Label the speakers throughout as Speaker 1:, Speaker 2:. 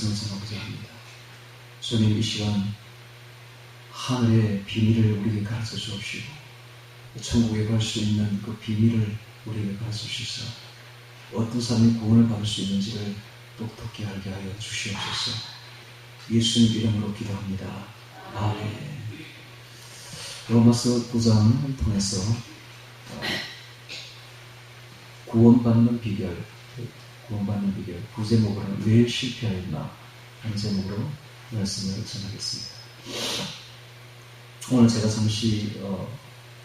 Speaker 1: 말씀을 전하고자 합니다. 주님, 이 시간 하늘의 비밀을 우리에게 가르쳐 주옵시고 천국에 갈 수 있는 그 비밀을 우리에게 가르쳐 주시사 어떤 사람이 구원을 받을 수 있는지를 똑똑히 알게 하여 주시옵소서. 예수님 이름으로 기도합니다. 아멘. 로마서 9장을 통해서 구원받는 비결, 구제목으로는 왜 실패하였나 하는 제목으로 말씀을 전하겠습니다. 오늘 제가 잠시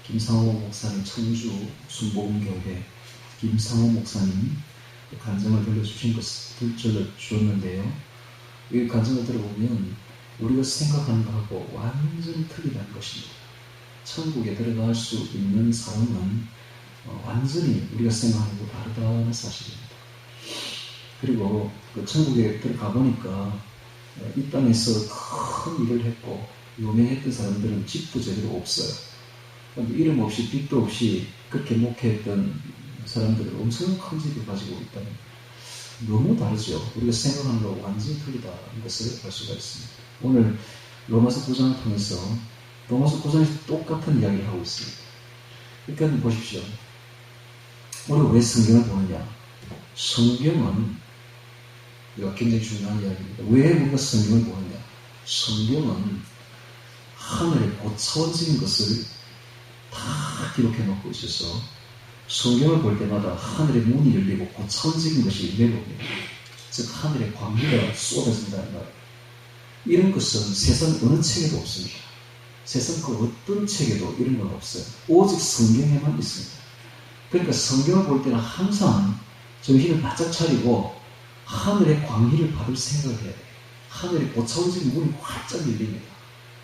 Speaker 1: 김상호 목사님, 청주 순복음교회 김상호 목사님 간증을 들려주었는데요. 이 간증을 들어보면 우리가 생각하는 것하고 완전히 틀리다는 것입니다. 천국에 들어갈 수 있는 사람은 완전히 우리가 생각하는 것과 다르다는 사실입니다. 그리고 그 천국에 들어가 보니까 이 땅에서 큰 일을 했고 유명했던 사람들은 집도 제대로 없어요. 이름 없이 빚도 없이 그렇게 목회했던 사람들은 엄청 큰 집을 가지고 있다는, 너무 다르죠. 우리가 생각하는 것과 완전히 틀리다는 것을 알 수가 있습니다. 오늘 로마서 9장을 통해서 로마서 9장에서 똑같은 이야기를 하고 있습니다. 그러니까 보십시오. 우리가 왜 성경을 보느냐? 성경은, 이거 굉장히 중요한 이야기입니다. 왜 우리가 성경을 보느냐? 성경은 하늘의 고차원적인 것을 다 기록해 놓고 있어서 성경을 볼 때마다 하늘의 문이 열리고 고차원적인 것이 내려옵니다. 즉 하늘의 광기가 쏟아진다는 말. 이런 것은 세상 어느 책에도 없습니다. 세상 그 어떤 책에도 이런 건 없어요. 오직 성경에만 있습니다. 그러니까 성경을 볼 때는 항상 정신을 바짝 차리고 하늘의 광기를 받을 생각을 해야 돼요. 하늘의 고차원적인 문이 활짝 열립니다.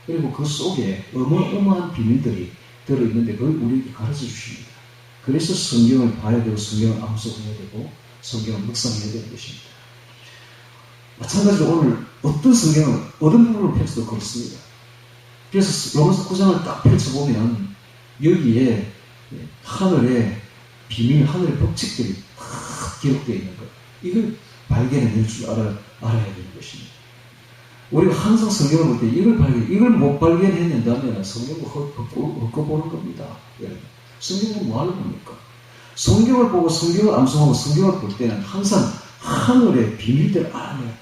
Speaker 1: 그리고 그 속에 어마어마한 비밀들이 들어있는데 그걸 우리에게 가르쳐 주십니다. 그래서 성경을 봐야 되고 성경을 암송해야 되고 성경을 묵상해야 되는 것입니다. 마찬가지로 오늘 어떤 성경을 어떤 부분을 펼쳐도 그렇습니다. 그래서 로마서 9장을 딱 펼쳐보면 여기에 하늘의 비밀, 하늘의 법칙들이 다 기록되어 있는 거예요. 이걸 발견해낼 줄 알아야 되는 것입니다. 우리가 항상 성경을 볼 때 이걸 못 발견해낸다면 성경을 헛거보는 겁니다. 여러분. 성경은 뭐하러 봅니까? 성경을 보고 성경을 암송하고 성경을 볼 때는 항상 하늘의 비밀들을 알아내야 돼.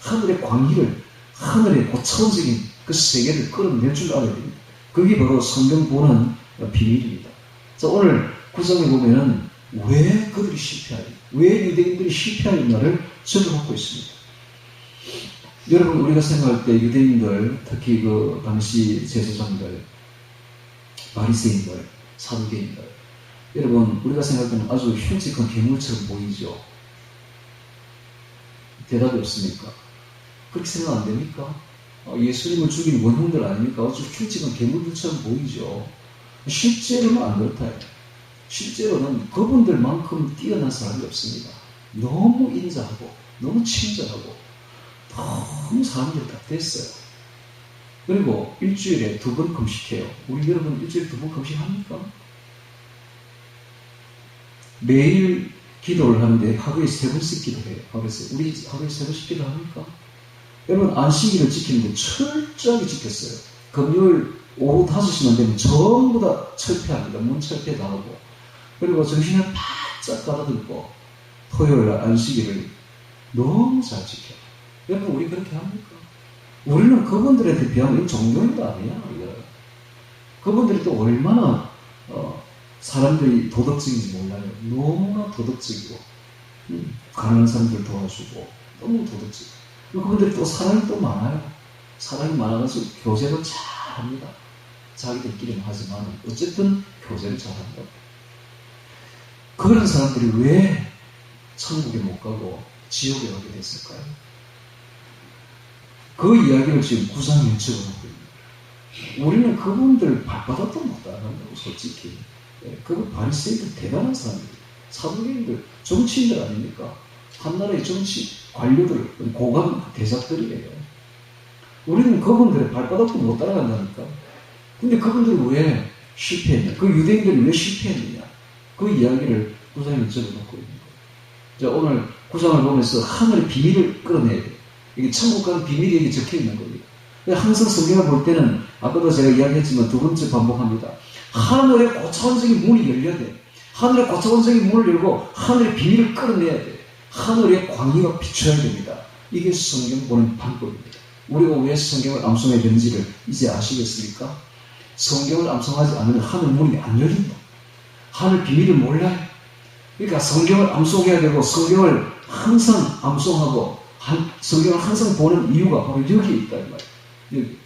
Speaker 1: 하늘의 광기를, 하늘의 고차원적인 그 세계를 끌어낼 줄 알아야 됩니다. 그게 바로 성경 보는 비밀입니다. 자, 오늘 구성에 보면은 왜 그들이 실패하였나, 왜 유대인들이 실패하였나를 적어놓고 있습니다. 여러분, 우리가 생각할 때 유대인들, 특히 그 당시 제사장들, 바리새인들, 사두개인들, 여러분, 우리가 생각할 때는 아주 흉측한 괴물처럼 보이죠. 대답이 없습니까? 그렇게 생각 안 됩니까? 예수님을 죽인 원흉들 아닙니까? 아주 흉측한 괴물들처럼 보이죠. 실제로는 안 그렇다. 실제로는 그분들만큼 뛰어난 사람이 없습니다. 너무 인자하고 너무 친절하고 너무 사람들 다 됐어요. 그리고 일주일에 2번 금식해요. 우리 여러분 일주일에 2번 금식합니까? 매일 기도를 하는데 하루에 3번씩 기도해요. 우리 하루에 3번씩 기도합니까? 여러분, 안식일을 지키는데 철저하게 지켰어요. 금요일 오후 5시만 되면 전부 다 철폐합니다. 문 철폐 다 하고. 그리고 정신을 바짝 가다듬고 토요일 안식일을 너무 잘 지켜요. 여러분, 우리 그렇게 합니까? 우리는 그분들한테 비하면 종교인도 아니야. 그분들이 또 얼마나 사람들이 도덕적인지 몰라요. 너무나 도덕적이고 가난한 사람들 도와주고 너무 도덕적이고, 그분들이 또 사랑이 또 많아요. 사랑이 많아서 교제를 잘합니다. 자기들끼리는 하지만 어쨌든 교제를 잘한다. 그런 사람들이 왜 천국에 못 가고 지옥에 가게 됐을까요? 그 이야기를 지금 9장에 적어놓고 있습니다. 우리는 그분들 발바닥도 못 따라간다고, 솔직히. 그 바리새인들 대단한 사람들, 사두개인들, 정치인들 아닙니까? 한 나라의 정치 관료들, 고관 대작들이에요. 우리는 그분들의 발바닥도 못 따라간다니까. 근데 그분들은 왜 실패했냐? 그 유대인들이 왜 실패했느냐? 그 이야기를 9장에 적어놓고 있는 거예요. 자, 오늘 9장을 보면서 하늘의 비밀을 끌어내야 돼요. 이게 천국 가는 비밀이 여기 적혀 있는 겁니다. 항상 성경을 볼 때는 아까도 제가 이야기했지만 두 번째 반복합니다. 하늘의 고차원적인 문이 열려야 돼. 하늘의 고차원적인 문을 열고 하늘의 비밀을 끌어내야 돼. 하늘의 광기가 비춰야 됩니다. 이게 성경 보는 방법입니다. 우리가 왜 성경을 암송해야 되는지를 이제 아시겠습니까? 성경을 암송하지 않으면 하늘 문이 안 열린다. 하늘 비밀을 몰라요. 그러니까 성경을 암송해야 되고 성경을 항상 암송하고 성경을 항상 보는 이유가 바로 여기에 있다 이 말이에요. 여기.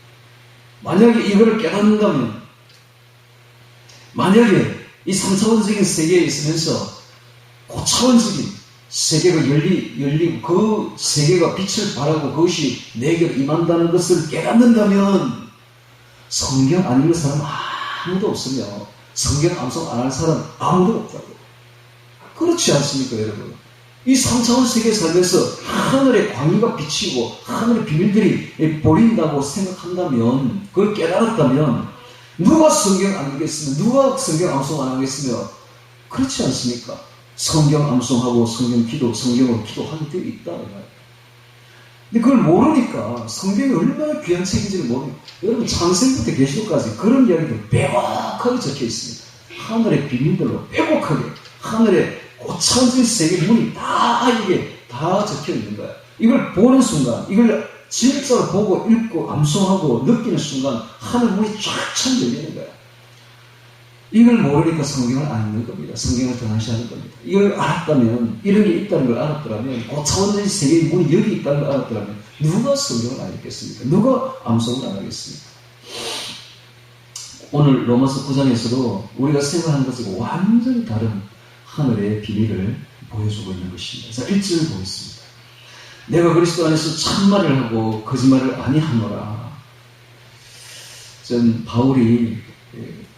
Speaker 1: 만약에 이거를 깨닫는다면, 만약에 이 3차원적인 세계에 있으면서 고차원적인 세계가 열리고 그 세계가 빛을 발하고 그것이 내게 임한다는 것을 깨닫는다면 성경 안 읽는 사람 아무도 없으며 성경 암송 안 할 사람 아무도 없다고. 그렇지 않습니까, 여러분? 이 3차원 세계에 살면서 하늘의 광기가 비치고 하늘의 비밀들이 보인다고 생각한다면, 그걸 깨달았다면 누가 성경 안 읽겠으며 누가 성경 암송 안 하겠으며 그렇지 않습니까? 성경 암송하고 성경 기도, 성경으로 기도하는 데 있다. 근데 그걸 모르니까 성경이 얼마나 귀한 책인지를 모르니까 여러분 창세기부터 계시록까지 그런 이야기들 빼곡하게 적혀 있습니다. 하늘의 비밀들로 빼곡하게 하늘의 고차원적인 세계 문이 다 이게 다 적혀 있는 거야. 이걸 보는 순간, 이걸 진짜로 보고 읽고 암송하고 느끼는 순간 하늘 문이 쫙 열리는 거야. 이걸 모르니까 성경을 안 읽는 겁니다. 성경을 등한시하는 겁니다. 이걸 알았다면, 이런 게 있다는 걸 알았더라면, 고차원적인 세계의 문이 여기 있다는 걸 알았더라면 누가 성경을 안 읽겠습니까? 누가 암송을 안 하겠습니까? 오늘 로마서 9장에서도 우리가 생각하는 것과 완전히 다른 하늘의 비밀을 보여주고 있는 것입니다. 자, 1절 보겠습니다. 내가 그리스도 안에서 참말을 하고 거짓말을 아니하노라. 전 바울이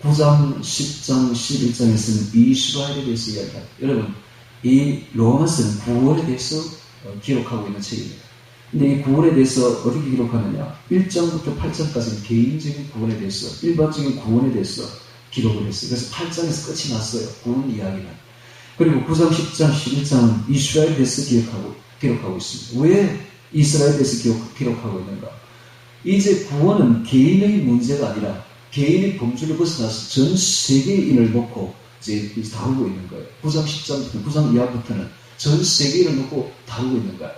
Speaker 1: 9장, 10장, 11장에서는 이스라엘에 대해서 이야기합니다. 여러분, 이 로마서는 구원에 대해서 기록하고 있는 책입니다. 근데 이 구원에 대해서 어떻게 기록하느냐? 1장부터 8장까지는 개인적인 구원에 대해서, 일반적인 구원에 대해서 기록을 했어요. 그래서 8장에서 끝이 났어요. 구원 이야기는. 그리고 9장, 10장, 11장은 이스라엘에 대해서 기록하고 있습니다. 왜 이스라엘에 대해서 기록하고 있는가? 이제 구원은 개인의 문제가 아니라 개인의 범주를 벗어나서 전 세계인을 놓고 이제 다루고 있는 거예요. 9장, 10장부터 9장 이하부터는 전 세계인을 놓고 다루고 있는 거예요.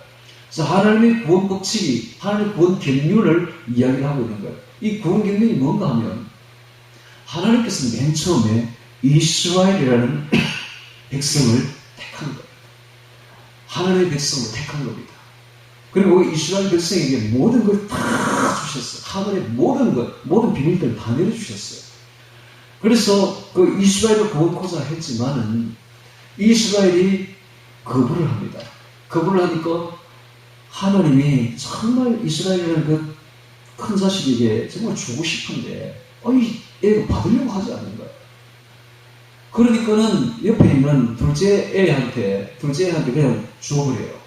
Speaker 1: 그래서 하나님의 구원 법칙이, 하나님의 구원 경륜을 이야기를 하고 있는 거예요. 이 구원 경륜이 뭔가 하면 하나님께서는 맨 처음에 이스라엘이라는 백성을 택한 거예요. 하나님의 백성을 택한 겁니다. 그리고 이스라엘 백성에게 모든 걸 다 주셨어요. 하늘의 모든 것, 모든 비밀들을 다 내려주셨어요. 그래서 그 이스라엘을 구원코자 했지만은 이스라엘이 거부를 합니다. 거부를 하니까 하나님이 정말 이스라엘이라는 그 큰 자식에게 정말 주고 싶은데 이 애가 받으려고 하지 않는 거예요. 그러니까는 옆에 있는 둘째 애한테 그냥 주어버려요.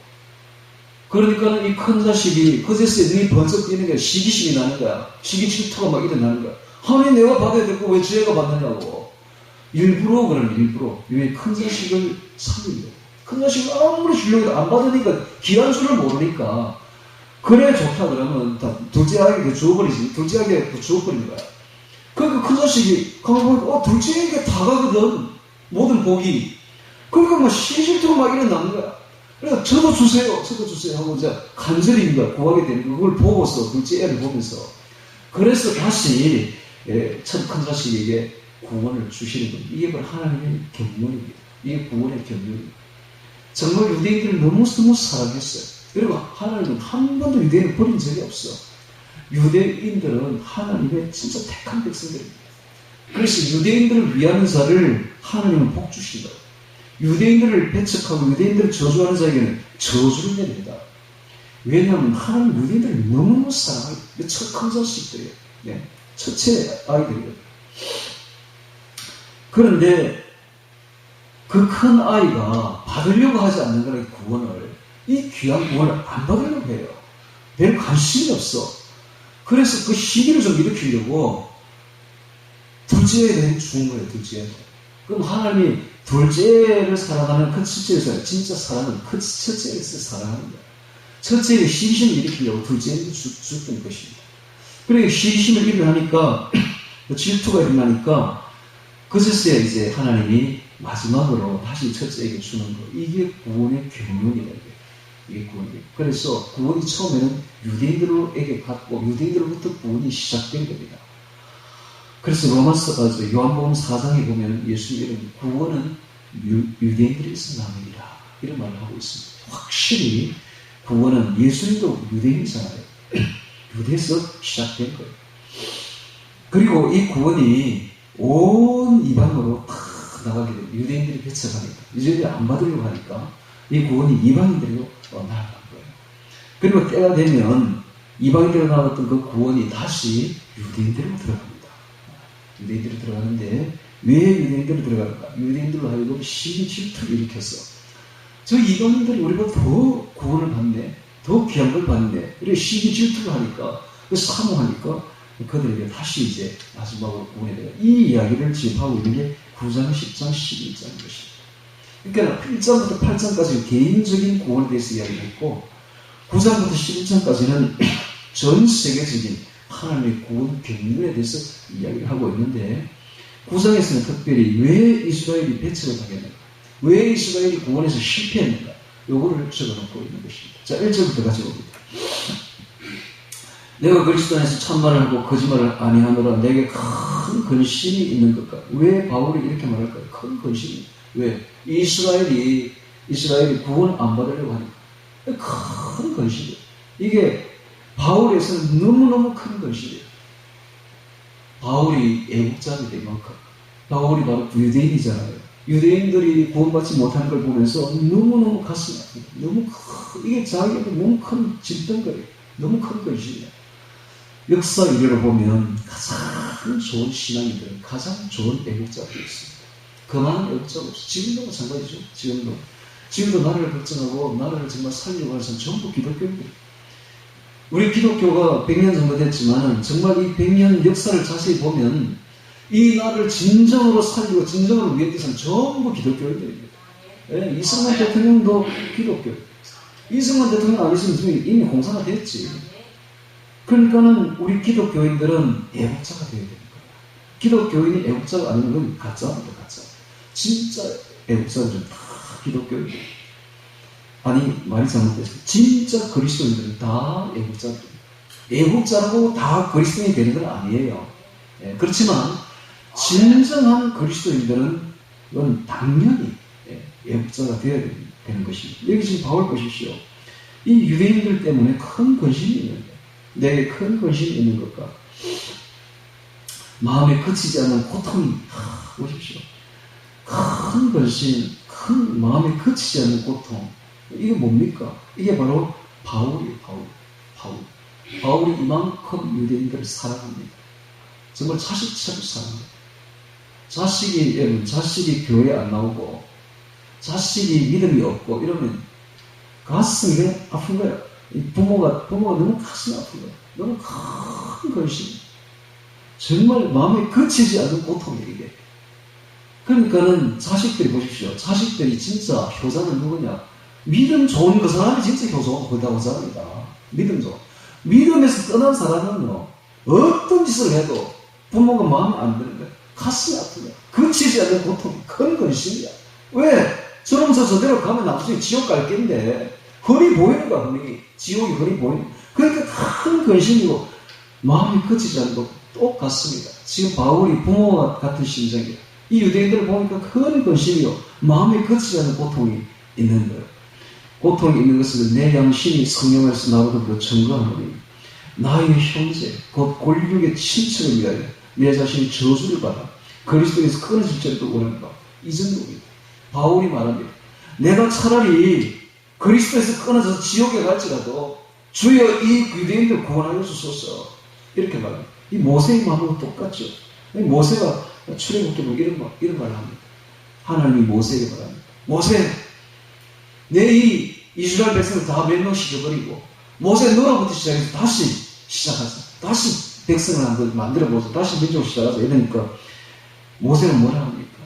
Speaker 1: 그러니까는 이 큰 자식이 그제서야 눈이 번쩍 뜨는 거야. 시기심이 나는 거야. 시기 질투가 막 일어나는 거야. 하나님 내가 받아야 될 거 왜 저 애가 받느냐고. 일부러 그러면 일부러. 왜 큰 자식을 살리려고. 큰 자식을 아무리 주려고 해도 안 받으니까 귀한 줄을 모르니까 그래 좋다 그러면 다 둘째 아이에게 주어버리지. 둘째 아이에게 주어버리는 거야. 그러니까 큰 자식이 가만 보니까 둘째에게 다 가거든. 모든 복이. 그러니까 막 시질투가 막 일어나는 거야. 그래서 저도 주세요 하고 이제 간절히 구하게 되는 거. 그걸 보고서 둘째 애를 보면서 그래서 다시 첫 큰 자식에게 구원을 주시는 겁니다. 이게 바로 하나님의 경륜입니다. 이게 구원의 경륜입니다. 정말 유대인들을 너무너무 사랑했어요. 그리고 하나님은 한 번도 유대인을 버린 적이 없어. 유대인들은 하나님의 진짜 택한 백성들입니다. 그래서 유대인들을 위하는 자를 하나님은 복 주신 거예요. 유대인들을 배척하고 유대인들을 저주하는 자에게는 저주를 내립니다. 왜냐하면 하나님 유대인들을 너무너무 사랑해요. 첫 큰 자식들이에요. 네. 첫째 아이들이에요. 그런데 그 큰 아이가 받으려고 하지 않는 거는 구원을, 이 귀한 구원을 안 받으려고 해요. 별 관심이 없어. 그래서 그 시기를 좀 일으키려고 둘째에 죽은 거예요. 둘째. 그럼 하나님이 둘째를 사랑하는 그 첫째에서 진짜 사랑은 그 첫째에서 사랑하는 거예요. 첫째는 시기심을 일으키려고 둘째는 죽던 것입니다. 그리고 시기심을 일어나니까 질투가 일어나니까 그제서야 이제 하나님이 마지막으로 다시 첫째에게 주는 거. 이게 구원의 경륜이다. 이게 구원이에요. 그래서 구원이 처음에는 유대인들에게 갔고 유대인들로부터 구원이 시작된 겁니다. 그래서 요한복음 4장에 보면 예수님은 구원은 유대인들에서 나느니라 이런 말을 하고 있습니다. 확실히 구원은 예수님도 유대인이잖아요. 유대에서 시작된 거예요. 그리고 이 구원이 온 이방으로 탁 나가게 됩니다. 유대인들이 배척하니까 유대인들이 안 받으려고 하니까 이 구원이 이방인들로 나아간 거예요. 그리고 때가 되면 이방인들로 나갔던 그 구원이 다시 유대인들로 들어갑니다. 유대인들로 들어가는데 왜 유대인들로 들어갈까? 유대인들로 하여금 시기 질투를 일으켜서 저 이방인들이 우리보다 더 구원을 받네, 더 귀한 걸 받네. 이렇게 시기 질투를 하니까, 사모하니까 그들에게 다시 이제 마지막으로 구원에 대해 이 이야기를 지금 하고 있는 게 9장, 10장, 11장인 것입니다. 그러니까 1장부터 8장까지 개인적인 구원에 대해서 이야기를 했고 9장부터 11장까지는 전 세계적인 하나님의 구원 경륜에 대해서 이야기를 하고 있는데 9장에서는 특별히 왜 이스라엘이 배척을 당했는가, 왜 이스라엘이 구원에서 실패했는가, 요거를 적어놓고 있는 것입니다. 자, 1절부터 같이 봅니다. 내가 그리스도 안에서 참말을 하고 거짓말을 아니하노라. 내게 큰 근심이 있는 것 같다. 왜 바울이 이렇게 말할까요? 큰 근심이. 왜? 이스라엘이 구원 안 받으려고 하니까 큰 근심이에요. 이게 바울에서는 너무너무 큰 근심이에요. 바울이 애국자가 될 만큼 바울이 바로 유대인이잖아요. 유대인들이 구원받지 못하는 걸 보면서 너무너무 가슴이 아프다. 너무 이게 자기에게 너무 큰 짐덩거리예요. 너무 큰 근심이에요. 역사 이래로 보면 가장 좋은 신앙인들은 가장 좋은 애국자들이 있습니다. 그만한 애국자가 없어요. 지금도 마찬가지죠. 지금도 나라를 걱정하고 나라를 정말 살리려고 하는 사람 전부 기독교인들. 우리 기독교가 100년 정도 됐지만 정말 이 100년 역사를 자세히 보면 이 나라를 진정으로 살리고 진정으로 위한 사람 전부 기독교인들입니다. 예, 이승만 대통령도 기독교. 이승만 대통령 안 있으면 이미 공사가 됐지. 그러니까는 우리 기독교인들은 애국자가 되어야 되는 거예요. 기독교인이 애국자가 아닌 건 가짜입니다. 가짜. 진짜 애국자들은 다 기독교인들. 아니, 말이 잘못됐어요. 진짜 그리스도인들은 다 애국자들입니다. 애국자라고 다 그리스도인이 되는 건 아니에요. 예, 그렇지만 진정한 그리스도인들은 이건 당연히 애국자가 되어야 되는 것입니다. 여기 지금 바울 보십시오. 이 유대인들 때문에 큰 근심이 있는데 내게 큰 근심이 있는 것과 마음에 그치지 않는 고통이 보십시오. 큰 근심, 큰 마음에 그치지 않는 고통. 이게 뭡니까? 이게 바로 바울이에요. 바울이 이만큼 유대인들을 사랑합니다. 정말 자식처럼 사랑합니다. 자식이 교회 안 나오고 자식이 믿음이 없고 이러면 가슴이 아픈 거예요. 부모가 너무 가슴이 아픈 거예요. 너무 큰 근심. 정말 마음에 그치지 않는 고통이에요, 이게. 그러니까는 자식들이 보십시오. 자식들이 진짜 효자는 누구냐? 믿음 좋은 그 사람이 진짜 효자입니다. 믿음 좋은. 믿음에서 떠난 사람은요, 어떤 짓을 해도 부모가 마음에 안 드는 거예요. 가슴이 아픈 거예요. 그치지 않는 고통이 큰 근심이야. 왜? 저러면서 저대로 가면 나중에 지옥 갈 낀데, 흔히 보이는 거야, 흔히. 지옥이 흔히 보이는 거야. 그러니까 큰 근심이고, 마음이 그치지 않는 것 똑같습니다. 지금 바울이 부모와 같은 심정이에요. 이 유대인들을 보니까 큰 근심이요. 마음이 그치지 않는 고통이 있는 거예요. 고통이 있는 것은 내 양심이 성령에서 나로부터 증거하노니 나의 형제, 곧 권력의 친척을 위하여 내 자신이 저주를 받아 그리스도에서 끊어질 자도 원한다. 이 정도입니다. 바울이 말합니다. 내가 차라리 그리스도에서 끊어져서 지옥에 갈지라도 주여 이 유대인들 구원하여 주소서. 이렇게 말합니다. 이 모세의 마음과 똑같죠. 모세가 출애굽기로 이런 말을 합니다. 하나님이 모세에게 말합니다. 모세, 내 이 이스라엘 백성을 다 멸망시켜버리고 모세 너로부터 시작해서 다시 시작하자. 다시 백성을 한번 만들어보자. 다시 민족을 시작하자. 이러니까 모세는 뭐라 합니까?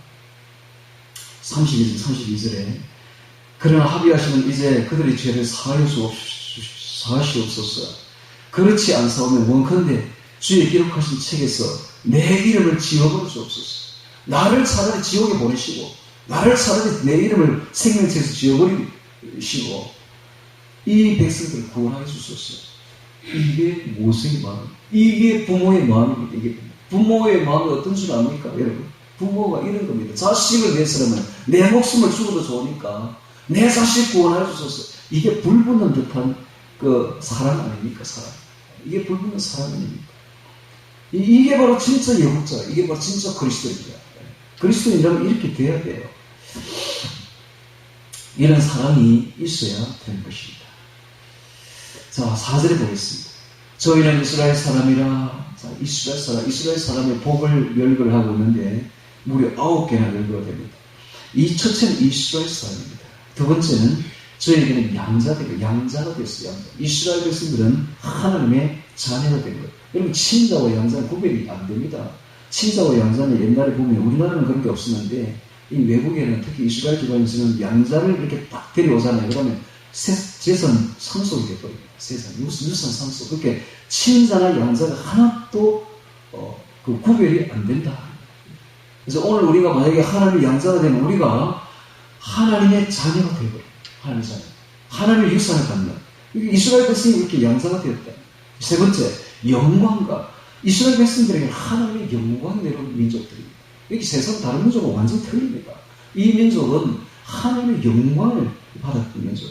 Speaker 1: 32절에 그러나 합의하시면 이제 그들의 죄를 사하여 사하시옵소서. 그렇지 않사오면 원컨대 주의 기록하신 책에서 내 이름을 지워버릴 수 없소서. 나를 차라리 지옥에 보내시고 나를 차라리 내 이름을 생명책에서 지워버리시고 이 백성들을 구원하여 주소서. 이게 모세의 마음, 이게 부모의 마음입니다. 이게 부모의 마음이 어떤 줄 압니까, 여러분? 부모가 이런 겁니다. 자식을 위해서라면 내 목숨을 죽어도 좋으니까 내 자식 구원하여 주소서. 이게 불붙는 듯한 그 사랑 아닙니까, 사랑? 이게 불붙는 사랑 아닙니까? 이게 바로 진짜 영국자, 이게 바로 진짜 그리스도입니다. 그리스도인이라면 이렇게 돼야 돼요. 이런 사랑이 있어야 되는 것입니다. 자, 4절에 보겠습니다. 저희는 이스라엘 사람이라. 자, 이스라엘 사람의 복을 열거를 하고 있는데 무려 9개나 열거가 됩니다. 이 첫째는 이스라엘 사람입니다. 두 번째는 저희에게는 양자가 됐어요. 양자. 이스라엘 백성들은 하나님의 자녀가 된 거예요. 여러분, 친자와 양자는 구별이 안 됩니다. 친자와 양자는 옛날에 보면 우리나라는 그런 게 없었는데 이 외국에는 특히 이스라엘 기반에서는 양자를 이렇게 딱 데려오잖아요. 그러면 재산 상속이 되어버립니다. 유산 상속. 그렇게 친자나 양자가 하나도 그 구별이 안 된다. 그래서 오늘 우리가 만약에 하나님의 양자가 되면 우리가 하나님의 자녀가 되어버려요. 하나님의 자녀. 하나님의 유산을 갖는. 이스라엘 백성이 이렇게 양자가 되었다. 세 번째, 영광과. 이스라엘 백성들에게 하나님의 영광이 내려온 민족들입니다. 이렇게 세상 다른 민족은 완전히 틀립니다. 이 민족은 하나님의 영광을 받았던 민족.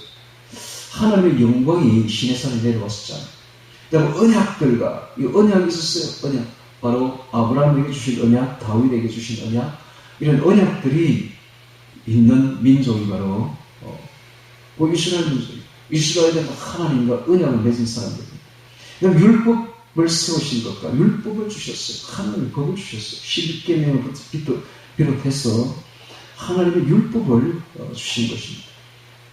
Speaker 1: 하나님의 영광이 시내산에 내려왔었잖아요. 그다음에 언약들과 이 언약이 있었어요. 언약. 바로 아브라함에게 주신 언약, 다윗에게 주신 언약. 이런 언약들이 있는 민족이 바로 이스라엘 민족이에요. 이스라엘은 하나님과 언약을 맺은 사람들입니다. 그다음 율법을 세우신 것과 율법을 주셨어요. 하나님의 법을 주셨어요. 11계명을 비롯해서 하나님의 율법을 주신 것입니다.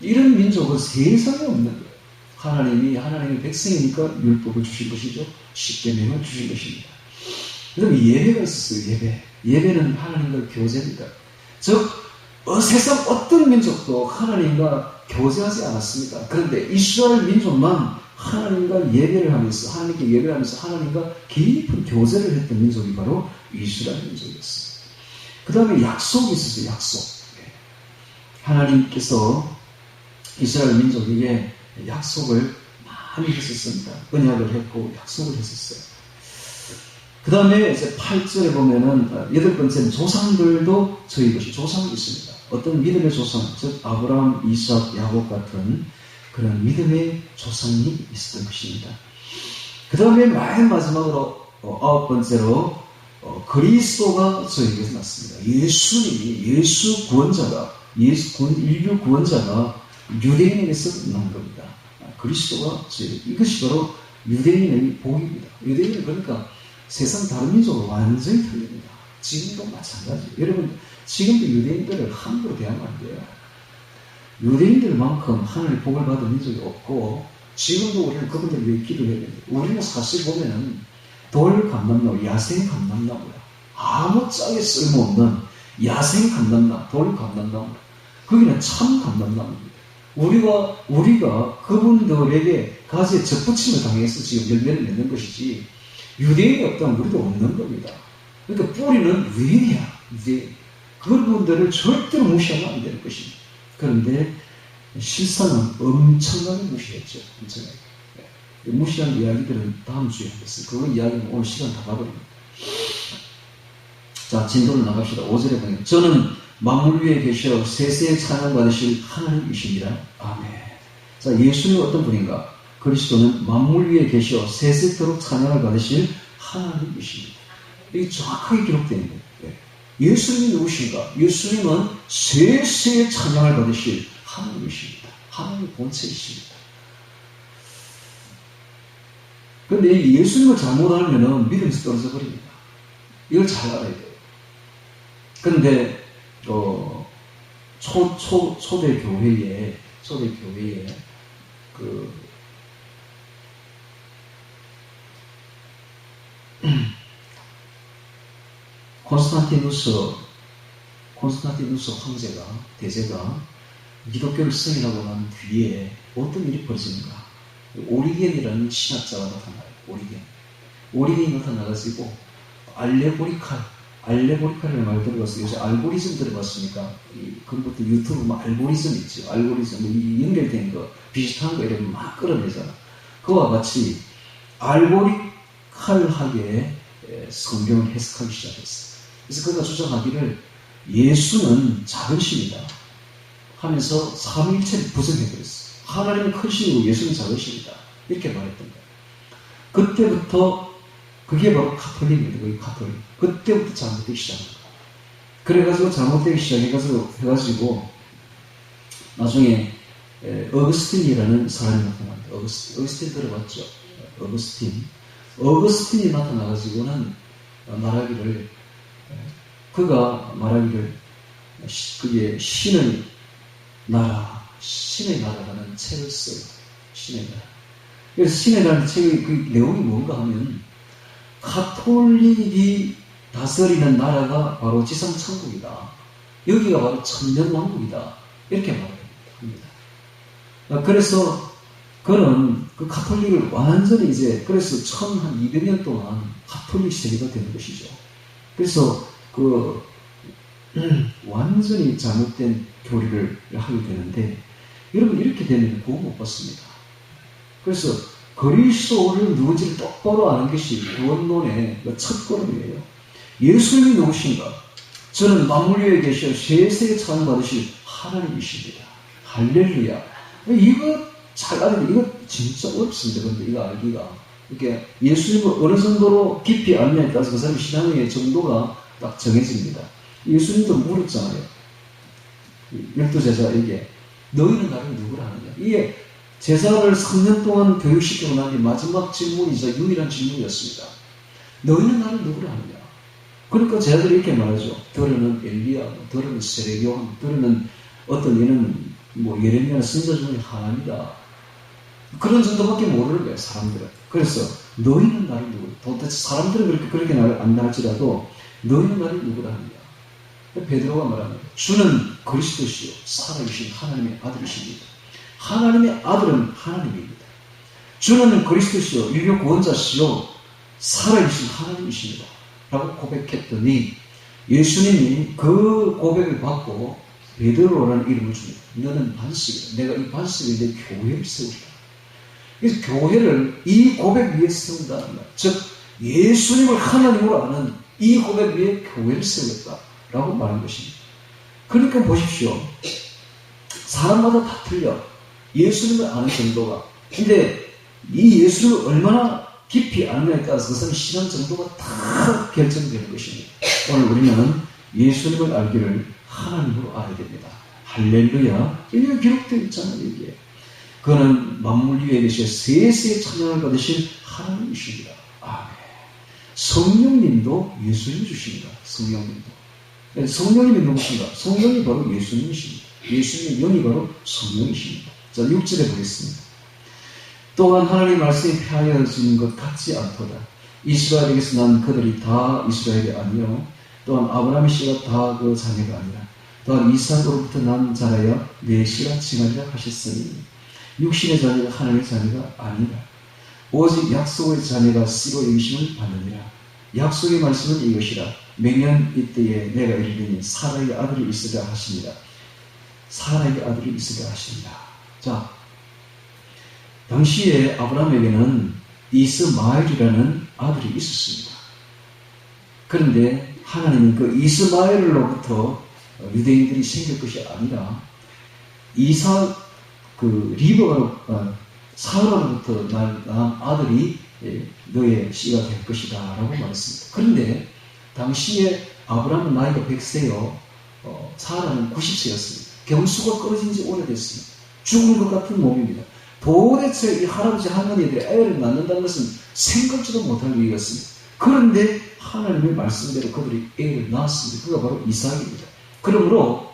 Speaker 1: 이런 민족은 세상에 없는 거예요. 하나님의 백성이니까 율법을 주신 것이죠. 10계명을 주신 것입니다. 그다음에 예배가 있었어요. 예배는 하나님과 교제입니다. 즉 세상 어떤 민족도 하나님과 교제하지 않았습니다. 그런데 이스라엘 민족만 하나님과 예배를 하면서 하나님께 예배를 하면서 하나님과 깊은 교제를 했던 민족이 바로 이스라엘 민족이었어요. 그 다음에 약속이 있었어요. 약속. 하나님께서 이스라엘 민족에게 약속을 많이 했었습니다. 언약을 했고 약속을 했었어요. 그 다음에 이제 8절에 보면은 8번째는 조상들도 저희 것이 조상이 있습니다. 어떤 믿음의 조상, 즉 아브라함, 이삭, 야곱 같은 그런 믿음의 조상이 있었던 것입니다. 그 다음에 맨 마지막으로 9번째로 그리스도가 저희에게서 났습니다. 예수님이 예수 구원자가 인류 구원자가 유대인에게서 난 겁니다. 그리스도가 이것이 바로 유대인의 복입니다. 유대인은 그러니까 세상 다른 민족과 완전히 틀립니다. 지금도 마찬가지예요. 여러분, 지금도 유대인들을 함부로 대하면 안 돼요. 유대인들만큼 하늘의 복을 받은 민족이 없고 지금도 우리는 그분들 위해 기도해야 됩니다. 우리는 사실 보면은 돌 감람나무, 야생 감람나무야. 아무짝에 쓸모없는 야생 감람나무, 돌 감람나무. 거기는 참 감람나무입니다. 우리가 그분들에게 가지에 접붙임을 당해서 지금 열매를 맺는 것이지 유대인이 없다면 우리도 없는 겁니다. 그러니까 뿌리는 유대인이야. 유대인. 그분들을 절대로 무시하면 안 되는 것입니다. 그런데 실상은 엄청나게 무시했죠. 엄청나게. 무시한 이야기들은 다음 주에 하겠습니다. 그 이야기는 오늘 시간 다 가버립니다. 자, 진도를 나갑시다. 5절에 보면 저는 만물 위에 계셔 세세에 찬양 받으실 하나님이십니다. 아멘. 자, 예수님은 어떤 분인가? 그리스도는 만물 위에 계셔 세세토록 찬양을 받으실 하나님이십니다. 이게 정확하게 기록되어 있는 거예요. 예수님이 누구신가? 예수님은 세세에 찬양을 받으실 하나님이십니다. 하나님의 본체이십니다. 그런데 예수님을 잘못 알면 믿음에서 떨어져 버립니다. 이걸 잘 알아야 돼요. 그런데 초대 교회에 콘스탄티누스 황제가 대제가 기독교를 승인하고 난 뒤에 어떤 일이 벌어지는가? 오리겐이라는 신학자가 나타나요. 오리겐이 나타나가지고 알레고리칼이라는 말 들어봤어요. 요새 알고리즘 들어봤습니까? 그것도 유튜브 뭐 알고리즘 있죠. 알고리즘, 뭐 연결된 거, 비슷한 거 이러면 막 끌어내잖아. 그와 같이 알고리칼하게 성경을 해석하기 시작했어요. 그래서 그가 주장하기를 예수는 작은 신이다 하면서 삼위일체를 부정해버렸어요. 하나님은 큰 신이고 예수는 작은 신이다. 이렇게 말했던 거예요. 그때부터 그게 바로 카톨릭입니다. 그게 카톨릭. 그때부터 잘못되기 시작합니다. 그래가지고 잘못되기 시작해가지고 나중에 어거스틴이라는 사람이 나타납니다. 어거스틴 들어봤죠? 어거스틴이 나타나가지고는 그가 말하기를 그게 신의 나라라는 책을 써요. 신의 나라. 그래서 신의 나라는 책의 그 내용이 뭔가 하면 카톨릭이 다스리는 나라가 바로 지상천국이다. 여기가 바로 천년왕국이다. 이렇게 말합니다. 그래서 그는 그 카톨릭을 완전히 그래서 1200년 동안 카톨릭 세계가 되는 것이죠. 그래서 완전히 잘못된 교리를 하게 되는데, 여러분 이렇게 되면 구원 못 받습니다. 그래서 그리스도를 누군지를 똑바로 아는 것이 구원론의 첫 걸음이에요. 예수님이 누구신가? 저는 만물 위에 계셔 세세에 찬양받으실 하나님이십니다. 할렐루야. 이거 잘 알아야 이거 진짜 어렵습니다. 근데 이거 알기가. 이렇게 예수님을 어느 정도로 깊이 알냐에 따라서 그 사람의 신앙의 정도가 딱 정해집니다. 예수님도 물었잖아요. 12제자에게 너희는 나를 누구라 하느냐. 이게 제자를 3년 동안 교육시키고 나니 마지막 질문이자 유일한 질문이었습니다. 너희는 나를 누구라 하느냐. 그러니까 제자들이 이렇게 말하죠. 들으는 엘리야, 들으는 세례요한, 들으는 어떤 얘는 예레미야 선지자 중에 하나입니다. 그런 정도밖에 모르는 거예요, 사람들은. 그래서 너희는 나를 누구? 도대체 사람들은 그렇게 나를 안다 할지라도 너희는 나를 누구라 하느냐. 베드로가 말합니다. 주는 그리스도시요 살아계신 하나님의 아들이십니다. 하나님의 아들은 하나님입니다. 주는 그리스도시요 인류 구원자시요 살아계신 하나님이십니다. 라고 고백했더니 예수님이 그 고백을 받고 베드로라는 이름을 줍니다. 너는 반석이다. 내가 이 반석에 내 교회를 세우리라. 그래서 교회를 이 고백 위에 세운다. 즉 예수님을 하나님으로 아는 이 고백 위에 교회를 세우겠다. 라고 말한 것입니다. 그러니까 보십시오. 사람마다 다 틀려. 예수님을 아는 정도가. 근데 이 예수를 얼마나 깊이 아느냐에 따라서 그 사람의 신앙 정도가 다 결정되는 것입니다. 오늘 우리는 예수님을 알기를 하나님으로 알아야 됩니다. 할렐루야. 여기 기록되어 있잖아요. 여기에. 그는 만물 위에 계셔 세세의 찬양을 받으신 하나님이십니다. 아멘. 성령님도 예수님 주십니다. 성령님이 누구신가? 성령이 바로 예수님이십니다. 예수님의 영이 바로 성령이십니다. 자, 6절에 보겠습니다. 또한 하나님 말씀이 폐하여지는 것 같지 않도다. 이스라엘에게서 난 그들이 다 이스라엘이 아니요 또한 아브라함의 씨가 다 그 자녀가 아니라 또한 이삭으로부터 난 자라여 내 씨가 칭하리라 하셨으니 육신의 자녀가 하나님의 자녀가 아니라 오직 약속의 자녀가 씨로 여기심을 받느니라. 약속의 말씀은 이것이라. 맹년 이때에 내가 이르리니 사라의 아들이 있으라 하시니라. 사라의 아들이 있으라 하시니라. 자, 당시에 아브라함에게는 이스마엘이라는 아들이 있었습니다. 그런데 하나님은 그 이스마엘로부터 유대인들이 생길 것이 아니라 사라로부터 난 아들이 너의 씨가 될 것이다 라고 말했습니다. 그런데 당시에 아브라함은 나이가 100세요. 사라는 90세였습니다. 경수가 끊어진 지 오래됐습니다. 죽은 것 같은 몸입니다. 도대체 이 할아버지 할머니들이 애를 낳는다는 것은 생각지도 못할 일이었습니다. 그런데 하나님의 말씀대로 그들이 애를 낳았습니다. 그가 바로 이삭입니다. 그러므로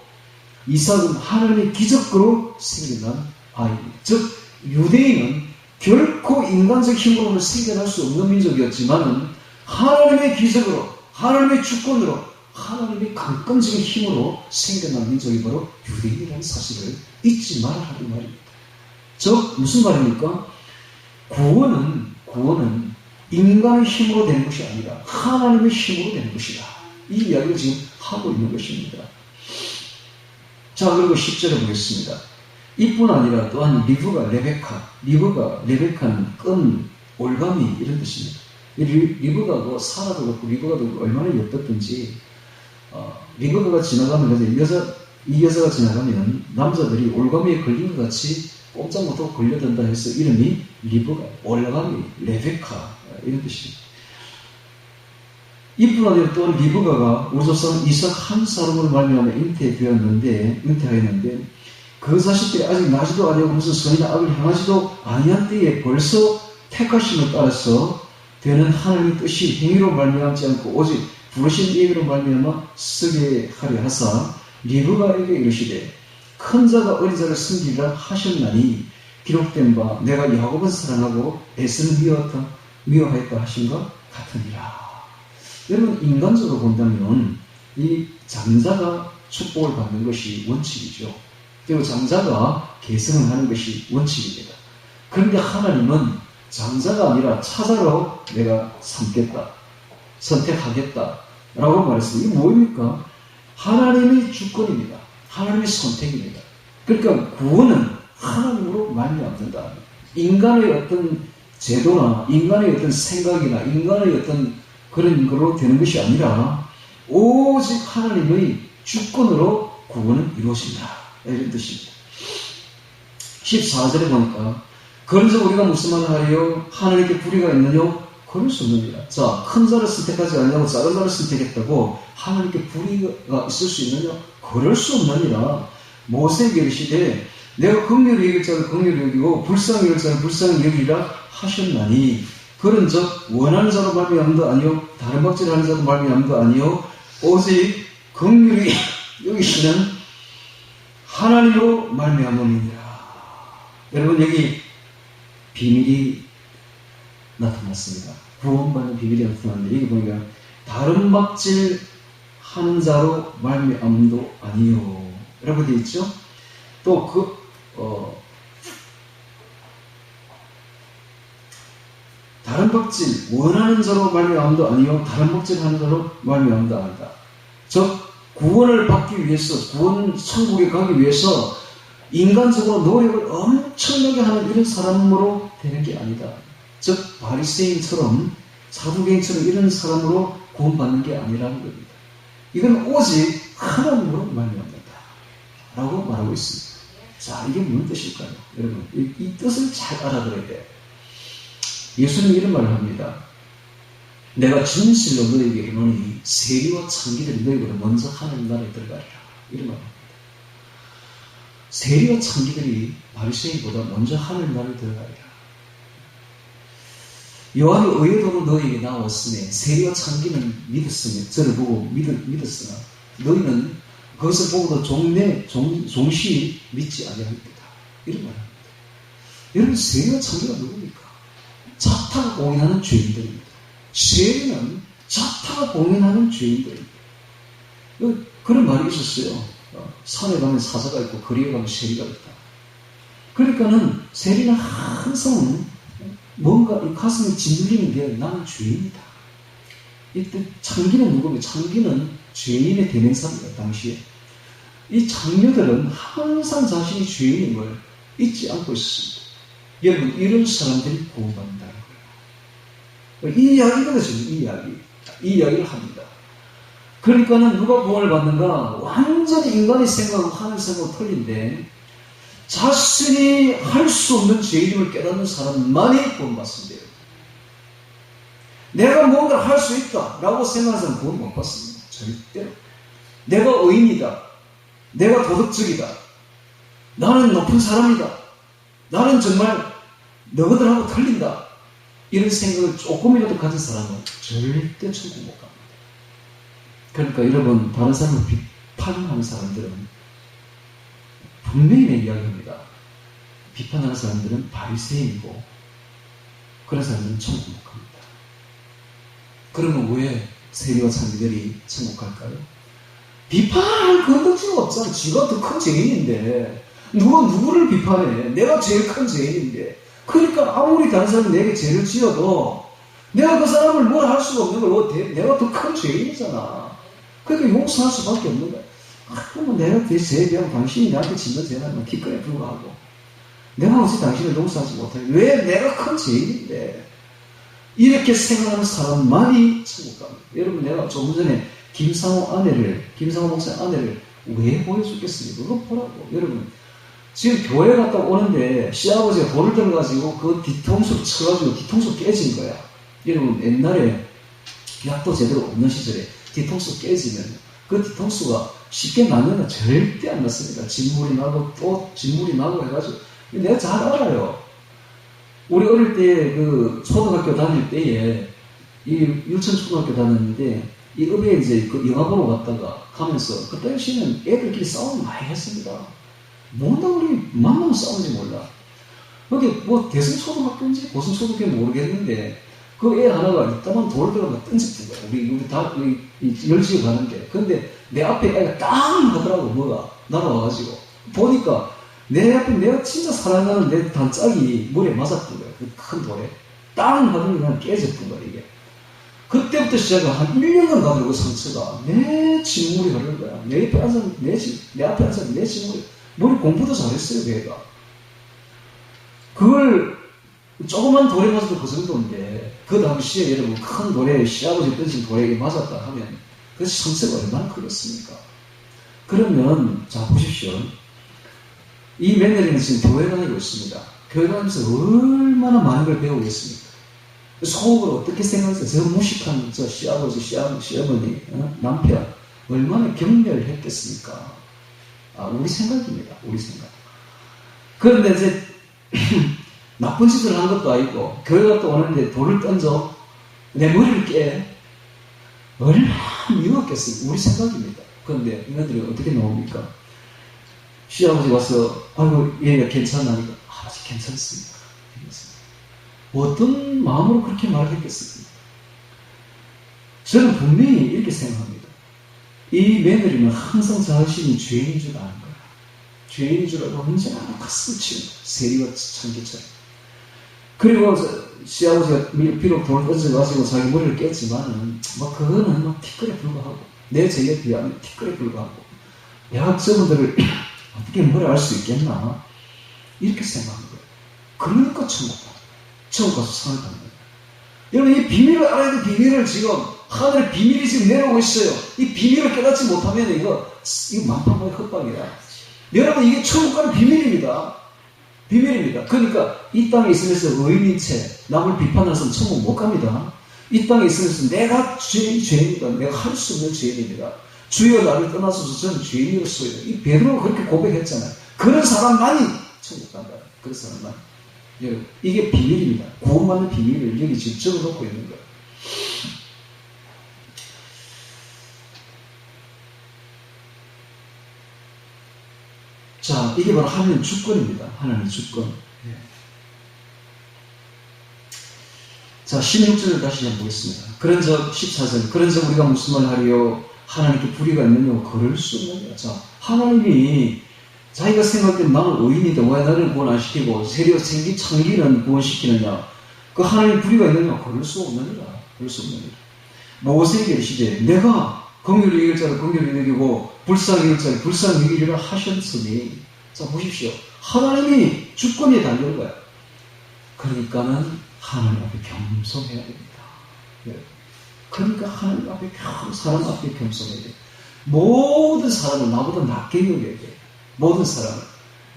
Speaker 1: 이삭은 하나님의 기적으로 생겨난 아이입니다. 즉 유대인은 결코 인간적 힘으로는 생겨날 수 없는 민족이었지만 하나님의 기적으로, 하나님의 주권으로, 하나님의 강건적인 힘으로 생겨난 민족이 바로 유대인이라는 사실을 잊지 말아야 하는 말입니다. 즉 무슨 말입니까? 구원은 인간의 힘으로 되는 것이 아니라 하나님의 힘으로 되는 것이다. 이 이야기를 지금 하고 있는 것입니다. 자, 그리고 10절에 보겠습니다. 이뿐 아니라 또한 레베카는 끈, 올가미 이런 뜻입니다. 리브가가 사라도 그렇고 리브가도 얼마나 예뻤던지 리브가가 지나가면 이 여자가 지나가면 남자들이 올가미에 걸린 것 같이 꼼짝 못하고 걸려든다 해서 이름이 리브가, 올가미, 레베카 이런 뜻입니다. 이뿐 아니라 또한 리브가가 우리 조상 이삭 한 사람으로 말미암아 잉태하였는데 그 자식들이 아직 나지도 아니하고 무슨 선이나 악을 향하지도 아니한 때에 벌써 택하심을 따라서 되는 하나님의 뜻이 행위로 말미암지 않고 오직 부르신 예비로 말미암아 쓰게 하려 하사 리브가에게 이르시되 큰 자가 어린 자를 섬기리라 하셨나니 기록된 바 내가 야곱은 사랑하고 에서는 미워하였다 하신 것 같으니라. 여러분, 인간적으로 본다면 이 장자가 축복을 받는 것이 원칙이죠. 그리고 장자가 계승을 하는 것이 원칙입니다. 그런데 하나님은 장자가 아니라 차자로 내가 삼겠다, 선택하겠다 라고 말했어요. 이게 뭐입니까? 하나님의 주권입니다. 하나님의 선택입니다. 그러니까 구원은 하나님으로 말미암는다. 인간의 어떤 제도나 인간의 어떤 생각이나 인간의 어떤 그런 걸로 되는 것이 아니라 오직 하나님의 주권으로 구원은 이루어진다. 이런 뜻입니다. 14절에 보니까 그런즉 우리가 무슨 말을 하여 하나님께 불의가 있느냐? 그럴 수 없느니라. 자, 큰 자를 선택하지 않냐고 작은 자를 선택했다고 하나님께 불의가 있을 수 있느냐? 그럴 수 없느니라. 모세에게 이르시되 내가 긍휼히 여길 자를 긍휼히 여기고 불쌍히 여길 자를 불쌍히 여기리라 하셨나니 그런즉 원하는 자로 말미암도 아니요 다른 박질하는 자로 말미암도 아니요 오직 긍휼히 여기시는 하나님으로 말미암음이니라. 여러분, 여기 비밀이 나타났습니다. 구원받는 비밀이 나타났는데 여기 보니까 다른 박질 하는 자로 말미암도 아니요 라고 되어 있죠. 또 다른 박질 원하는 자로 말미암도 아니요 다른 박질 하는 자로 말미암도 아니다. 즉 구원을 받기 위해서, 구원 천국에 가기 위해서 인간적으로 노력을 엄청나게 하는 이런 사람으로 되는 게 아니다. 즉 바리새인처럼 사두개인처럼 이런 사람으로 구원받는 게 아니라는 겁니다. 이건 오직 하나님으로 말미암는다 라고 말하고 있습니다. 자, 이게 무슨 뜻일까요? 여러분, 이 뜻을 잘 알아들어야 돼요. 예수님이 이런 말을 합니다. 내가 진실로 너에게 이르노니 세리와 창기들이 너희보다 먼저 하나님 나라에 들어가리라. 이런 말을 합니다. 세리와 창기들이 바리새인보다 먼저 하나님 나라에 들어가리라. 요한이 의도로 너희에게 나왔으니 세리와 창기는 믿었으니 저를 보고 믿었으나 너희는 그것을 보고도 종시 믿지 아니하였다. 이런 말을 합니다. 여러분, 세리와 창기가 누굽니까? 자타가 공인하는 죄인들입니다. 세리는 자타가 공인하는 죄인들입니다. 그런 말이 있었어요. 산에 가면 사자가 있고 거리에 가면 세리가 있다. 그러니까는 세리는 항상 뭔가 이 가슴에 짓눌리는 게 나는 죄인이다. 이때 창기는 누구면 창기는 죄인의 대명사입니다. 당시에 이 창녀들은 항상 자신이 죄인인 걸 잊지 않고 있었습니다. 여러분, 이런 사람들이 구원받는다는 거예요. 이 이야기거든요. 이 이야기를 합니다. 그러니까는 누가 구원을 받는가? 완전히 인간의 생각하고 하나님의 생각하고 틀린데 자신이 할 수 없는 죄임을 깨닫는 사람만이 구원받습니다. 내가 뭔가를 할 수 있다라고 생각하는 사람은 구원 못 받습니다. 절대로. 내가 의인이다. 내가 도덕적이다. 나는 높은 사람이다. 나는 정말 너희들하고 틀린다. 이런 생각을 조금이라도 가진 사람은 절대 천국 못 갑니다. 그러니까 여러분, 다른 사람을 비판하는 사람들은 분명히 내 이야기합니다. 비판하는 사람들은 바리새인이고 그런 사람들은 천국 못 갑니다. 그러면 왜 세리와 창기들이 천국 갈까요? 비판할 건덕지가 없잖아. 지가 더 큰 죄인인데 누가 누구를 비판해? 내가 제일 큰 죄인인데 그러니까 아무리 다른 사람이 내게 죄를 지어도 내가 그 사람을 뭘 할 수가 없는 걸 내가 더 큰 죄인이잖아. 그러니까 용서할 수밖에 없는 거야. 그러면 내가 내 죄에 비하면 당신이 나한테 짓는 죄는 기꺼이 불구하고 내가 어찌 당신을 용서하지 못해? 왜 내가 큰 죄인인데? 이렇게 생각하는 사람만이 천국 갑니다. 여러분, 내가 조금 전에 김상호 목사 아내를 왜 보여주겠습니까? 그거 보라고. 여러분, 지금 교회 갔다 오는데 시아버지가 돌을 들어가지고 그 뒤통수를 쳐가지고 뒤통수 깨진 거야. 여러분, 옛날에 약도 제대로 없는 시절에 뒤통수 깨지면 그 뒤통수가 쉽게 나면 절대 안 났습니다. 진물이 나고 또 진물이 나고 해가지고 내가 잘 알아요. 우리 어릴 때 그 초등학교 다닐 때에 이 유천초등학교 다녔는데 이 읍에 이제 그 영화 보러 갔다가 가면서 그 당시에는 애들끼리 싸움 많이 했습니다. 뭔가 우리 만나면 싸우는지 몰라. 여기 뭐 대승초등학교인지 고승초등학교인지 모르겠는데 그 애 하나가 이따만 돌을 들어가 던졌던 거야. 우리 다 열지에 가는데. 근데 내 앞에 애가 땅 하더라고. 뭐가 날아와가지고 보니까 내 앞에 내가 진짜 사랑하는 내 단짝이 머리에 맞았던 거야. 그 큰 돌에 땅 하더니 그냥 깨졌던 거야. 이게 그때부터 시작해 한 1년간 가더라고. 상처가 내 진물이 흐르는 거야. 내 앞에 앉은 내 진물이. 머리 공부도 잘했어요. 걔가 그걸 조그만 돌에 맞아도 그 정도인데 그 당시에 여러분 큰 돌에 시아버지 던진 돌에 맞았다 하면 그 상처가 얼마나 크겠습니까? 그러면 자 보십시오. 이 며느리는 지금 교회 다니고 있습니다. 교회 다니면서 얼마나 많은 걸 배우고 있습니까? 속으로 어떻게 생각했어요? 저 무식한 저 시아버지, 시어머니, 남편 얼마나 격렬했겠습니까? 우리 생각입니다. 우리 생각. 그런데 이제 나쁜 짓을 한 것도 아니고 교회 갔다 오는데 돌을 던져 내 머리를 깨. 얼마나 미웠겠어요. 우리 생각입니다. 그런데 이놈들이 어떻게 나옵니까? 시아버지 와서 아이고 얘가 괜찮나니까 아버지 괜찮습니다. 어떤 마음으로 그렇게 말을 했겠습니까? 저는 분명히 이렇게 생각합니다. 이 며느리는 항상 자신이 죄인인 줄 아는 거야. 죄인인 줄 알고 언제나 가슴을 치는 거야. 세리와 참기처럼. 그리고 시아버지가 비록 돌을 던져가지고 자기 머리를 깼지만은 그거는 티끌에 불과하고 내 죄에 비하면 티끌에 불과하고 야 저분들을 어떻게 뭐라 할 수 있겠나 이렇게 생각하는 거예요. 그러니까 천국 가서 상을 받는 거예요. 여러분 이 비밀을 알아야 돼. 비밀을 지금 하늘의 비밀이 지금 내려오고 있어요. 이 비밀을 깨닫지 못하면 이거 만판의 헛방이다. 여러분 이게 천국 가는 비밀입니다. 비밀입니다. 그러니까 이 땅에 있으면서 의인인 채 남을 비판하는 사람은 천국 못 갑니다. 이 땅에 있으면서 내가 죄인이다. 내가 할 수 없는 죄인입니다. 주여 나를 떠나소서 저는 죄인으로서요. 이 베드로가 그렇게 고백했잖아요. 그런 사람만이 천국 간다. 그런 사람만. 여러분 이게 비밀입니다. 구원받는 비밀을 여기 지금 적어놓고 있는 거예요. 자, 이게 바로 하나님의 주권입니다. 하나님의 주권. 자, 16절을 다시 한번 보겠습니다. 그런즉 14절. 그런즉 우리가 무슨 말 하리요? 하나님께 불의가 있느냐? 그럴 수 없느냐? 자, 하나님이 자기가 생각할 때 나는 의인이다. 왜 나를 구원 안 시키고 세리와 창기는 구원시키느냐? 그 하나님 불의가 있느냐? 그럴 수 없느니라. 그럴 수 없느니라. 모세에게 시대 내가 긍휼히 여길 자를 긍휼히 여기고 불쌍히 여길 자를 불쌍히 여기리라 하셨으니 자 보십시오. 하나님이 주권에 달린 거야. 그러니까는 하나님 앞에 겸손해야 됩니다. 그러니까 하나님 앞에 사람 앞에 겸손해야 돼. 모든 사람은 나보다 낮게 여겨야 돼. 모든 사람은.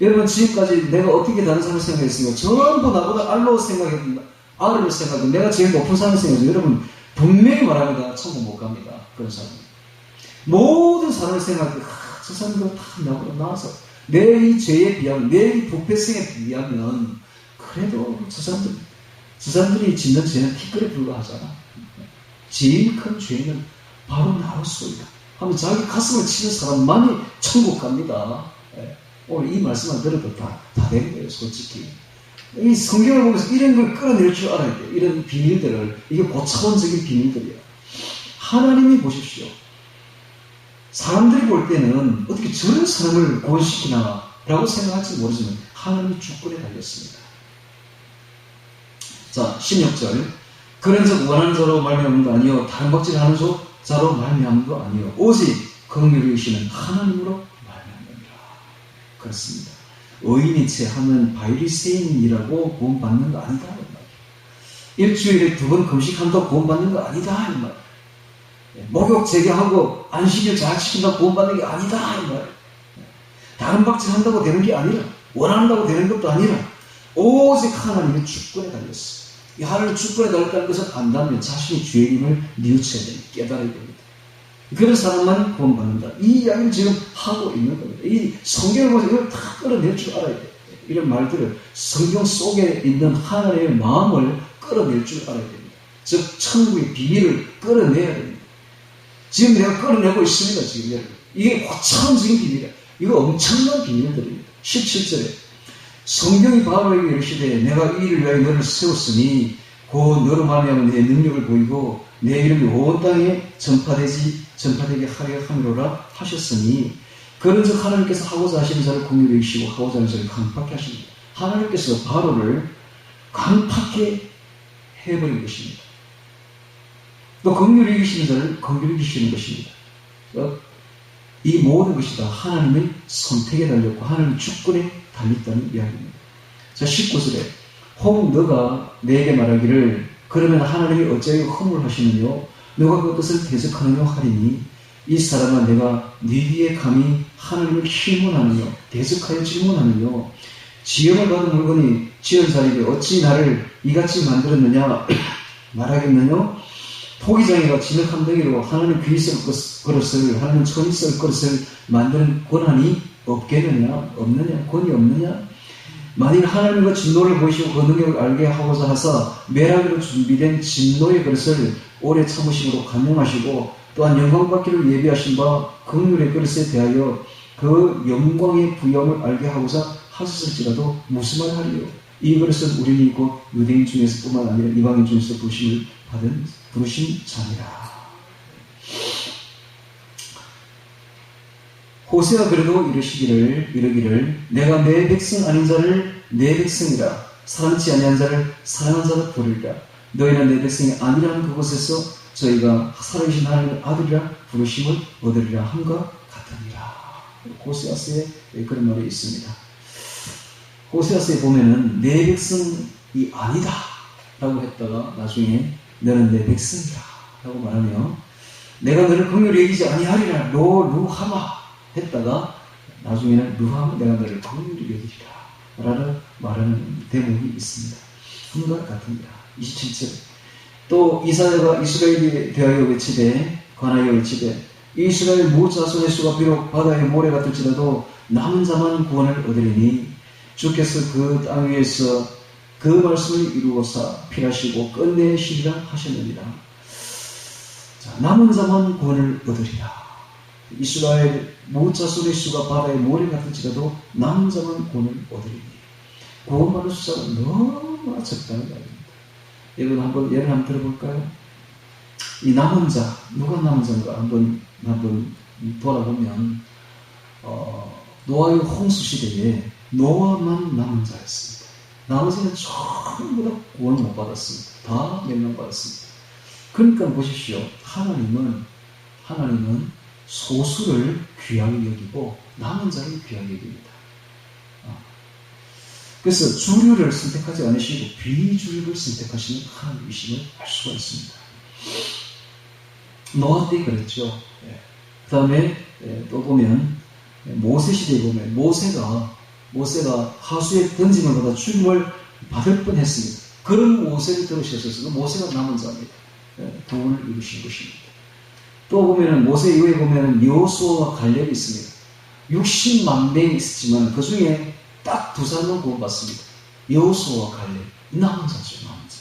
Speaker 1: 여러분 지금까지 내가 어떻게 다른 사람을 생각했습니까? 전부 나보다 알로 생각했는데 아래로 생각했는데 내가 제일 높은 사람을 생각했는데 여러분 분명히 말합니다. 천국 못 갑니다. 그런 사람은. 모든 사람을 생각해 저 사람들 다 나보다 나아서 내 이 죄에 비하면 내 이 부패성에 비하면 그래도 저 사람들이 짓는 죄는 티끌에 불과하잖아. 제일 큰 죄는 바로 나로서이다 하면 자기 가슴을 치는 사람만이 천국 갑니다. 오늘 이 말씀만 들어도 다 되는 거예요. 솔직히 이 성경을 보면서 이런 걸 끌어낼 줄 알아야 돼요. 이런 비밀들을. 이게 고차원적인 비밀들이에요. 하나님이 보십시오. 사람들이 볼 때는 어떻게 저런 사람을 구원시키나 라고 생각할지 모르지만 하나님이 주권에 달렸습니다. 자, 16절. 그런즉 원하는 자로 말미암은 거 아니요 다른 박질하는 자로 말미암은 거 아니요 오직 긍휼히 여기시는 하나님으로 말미암느니라. 그렇습니다. 의인이 체하면 바리새인이라고 구원받는 거 아니다. 일주일에 2번 금식한다고 구원받는 거 아니다. 이 말. 목욕 재개하고 안식일 잘 지킨다고 구원받는 게 아니다. 이 말. 다른 박질한다고 되는 게 아니라 원한다고 되는 것도 아니라 오직 하나님의 주권에 달렸어. 이 하나님의 주권에 달렸다는 것을 안다면 자신이 죄인임을 뉘우쳐야 됩니다. 깨달아야 됩니다. 그런 사람만 구원받는다. 이 이야기를 지금 하고 있는 겁니다. 이 성경을 보면서 이걸 다 끌어낼 줄 알아야 돼요. 이런 말들을 성경 속에 있는 하나님의 마음을 끌어낼 줄 알아야 됩니다. 즉 천국의 비밀을 끌어내야 됩니다. 지금 내가 끌어내고 있습니다. 지금 여러분. 이게 고차원적인 비밀이에요. 이거 엄청난 비밀들입니다. 17절에 성경이 바로에게 이르시되 내가 이 일을 위하여 너를 세웠으니 곧 너로 말미암아 내 능력을 보이고 내 이름이 온 땅에 전파되게 하려 함이로라 하셨으니 그런즉 하나님께서 하고자 하시는 자를 긍휼히 여기시고 하고자 하는 자를 강팍히 하십니다. 하나님께서 바로를 강팍히 해버린 것입니다. 또 긍휼히 여기시는 자를 긍휼히 여기시는 것입니다. 이 모든 것이 다 하나님의 선택에 달렸고 하나님의 주권에 달렸다는 이야기입니다. 자, 19절에 혹 너가 내게 말하기를 그러면 하나님이 어찌하여 허물하시느뇨 너가 그 뜻을 대적하느뇨 하리니 이 사람아 내가 네 뒤에 감히 하나님을 질문하느뇨 대적하여 질문하느뇨 지음을 받은 물건이 지은 자에게 어찌 나를 이같이 만들었느냐 말하겠느뇨 토기장이가 진흙한 덩이로 하나님 귀 쓸 그릇을 하나님 천이 쓸 그릇을 만드는 권한이 없겠느냐 없느냐 권이 없느냐 만일 하나님과 진노를 보이시고 그 능력을 알게 하고자 하사 매라기로 준비된 진노의 그릇을 오래 참으심으로 감용하시고 또한 영광받기를 예비하신 바 긍휼의 그릇에 대하여 그 영광의 부여함을 알게 하고자 하셨을지라도 무슨 말 하리요 이 그릇은 우리는 곧 유대인 중에서 뿐만 아니라 이방인 중에서 부르심을 받은 부르신 자니라. 호세가 그래도 이르기를 내가 내 백성 아닌 자를 내 백성이라 사랑치 아니한 자를 사랑한 자로 부르리라. 너희는 내 백성이 아니라는 그곳에서 저희가 살아계신 하나님의 아들이라 부르심을 얻으리라 함과 같으니라. 호세아서에 그런 말이 있습니다. 호세아서에 보면은 내 백성이 아니다 라고 했다가 나중에 너는 내 백성이라 라고 말하며 내가 너를 긍휼히 여기지 아니하리라 루하마 했다가 나중에는 루하마 내가 너를 긍휼히 여기리라 라는 말하는 대목이 있습니다. 함과 같습니다. 27절 또 이사야가 이스라엘에 대하여 외치되 관하여 외치되 이스라엘 무자손의 수가 비록 바다의 모래 같을지라도 남은 자만 구원을 얻으리니 주께서 그 땅 위에서 그 말씀을 이루어서 필하시고 끝내시리라 하셨느니라. 자, 남은 자만 구원을 얻으리라. 이스라엘 무자손의 수가 바다의 모래 같을지라도 남은 자만 구원을 얻으리니 구원받을 숫자가 너무나 적다는 말입니다. 여러분 한번 예를 한번 들어볼까요? 이 남은 자 누가 남은 자인가 한번 돌아보면 노아의 홍수 시대에 노아만 남은 자였습니다. 나머지는 전부 다 구원 못 받았습니다. 다 멸망받았습니다. 그러니까 보십시오. 하나님은 소수를 귀하게 여기고 남은 자를 귀하게 여깁니다. 그래서 주류를 선택하지 않으시고 비주류를 선택하시는 하나님이심을 알 수가 있습니다. 노아 때 그랬죠. 그 다음에 또 보면 모세 시대에 보면 모세가 하수에 던짐을 받아 죽임을 받을 뻔했습니다. 그런 모세를 들으셨어서 모세가 남은 자입니다. 구원을 이루신 것입니다. 또 보면은 모세 이후에 보면은 여호수아와 갈렙이 있습니다. 60만 명이 있었지만 그 중에 딱 2사람만 구원받습니다. 여호수아와 갈렙 남은 자죠. 남은 자.